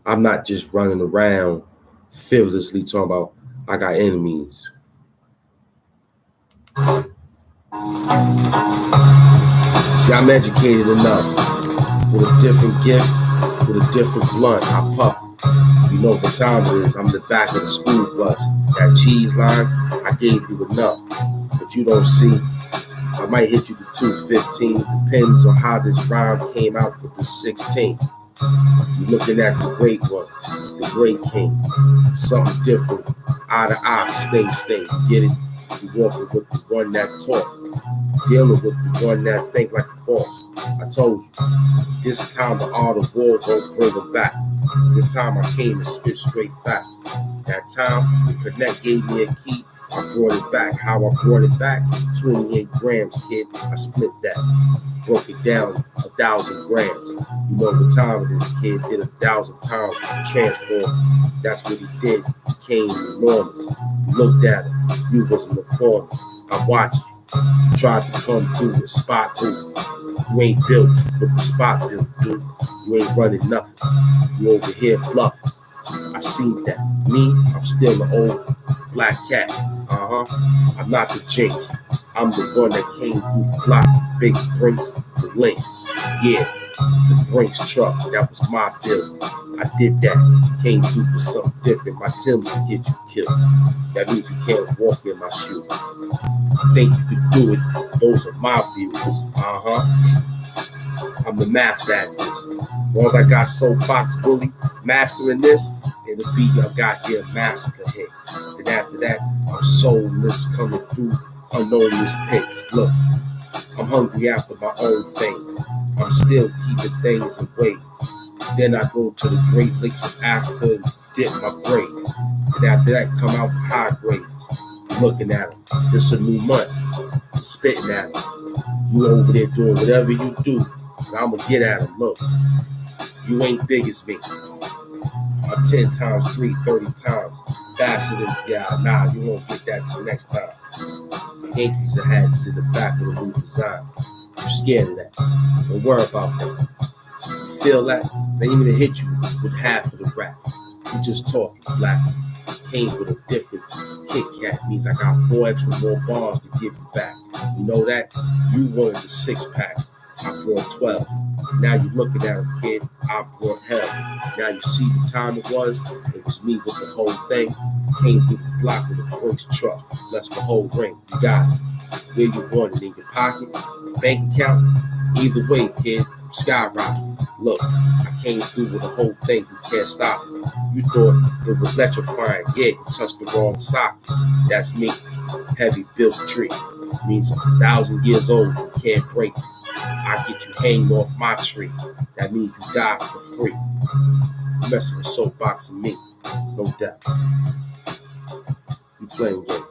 I'm not just running around frivolously talking about I got enemies. See, I'm educated enough with a different gift, with a different blunt. I puff. You know what time it is. I'm in the back of the school bus. That cheese line, I gave you enough, but you don't see. I might hit you with 215. Depends on how this rhyme came out with the 16. You're looking at the great one, the great king. Something different. Eye to eye, sting. Get it? You walking with the one that talk. Dealing with the one that think like a boss. I told you, this time the art of war won't bring them back. This time I came to spit straight facts. That time the connect gave me a key. I brought it back. How I brought it back? 28 grams, kid. I split that. Broke it down 1,000 grams. You know the time of this kid did 1,000 times. Transform. That's what he did. He came enormous. He looked at him. You wasn't the form. I watched you. Tried to come through with spot dude. You ain't built with the spot built, dude. You ain't running nothing. You over here bluffing. I seen that. Me, I'm still the old black cat. I'm not the jinx. I'm the one that came through the block. Big Brinks, the links. Yeah, the Brinks truck. That was my build. I did that. Came through for something different. My Timbs will get you killed. That means you can't walk in my shoes. Think you could do it. Those are my views. I'm the master at this. As long as I got soapbox bully mastering this, it'll be a goddamn massacre hit. And after that, I'm soulless coming through unknownless pits. Look, I'm hungry after my own thing. I'm still keeping things away. Then I go to the Great Lakes of Africa and dip my braids. And after that, come out with high grades. Looking at them. This a new month. I'm spitting at them. You over there doing whatever you do. And I'm going to get at them. Look, you ain't big as me. I'm 10 times 3, 30 times faster than nah, you won't get that till next time. Yankees are hats in the back of the new design. You scared of that. Don't worry about that. You feel that? They ain't even hit you with half of the rap. We just talking black. Came with a different Kit Kat. Means I got 4 extra more bars to give you back. You know that? You wanted the 6-pack. I brought 12. Now you looking at him, kid. I brought hell. Now you see the time it was. It was me with the whole thing. Came through the block with a Brinks truck. That's the whole ring. You got it. Where you want it, in your pocket, bank account. Either way, kid, skyrocket. Look, I came through with the whole thing. You can't stop it. You thought it was electrifying. Yeah, you touched the wrong socket. That's me. Heavy built tree. Means 1,000 years old. You can't break it. I get you hanging off my tree. That means you die for free. You messing with soapbox and me, no doubt. You playing games.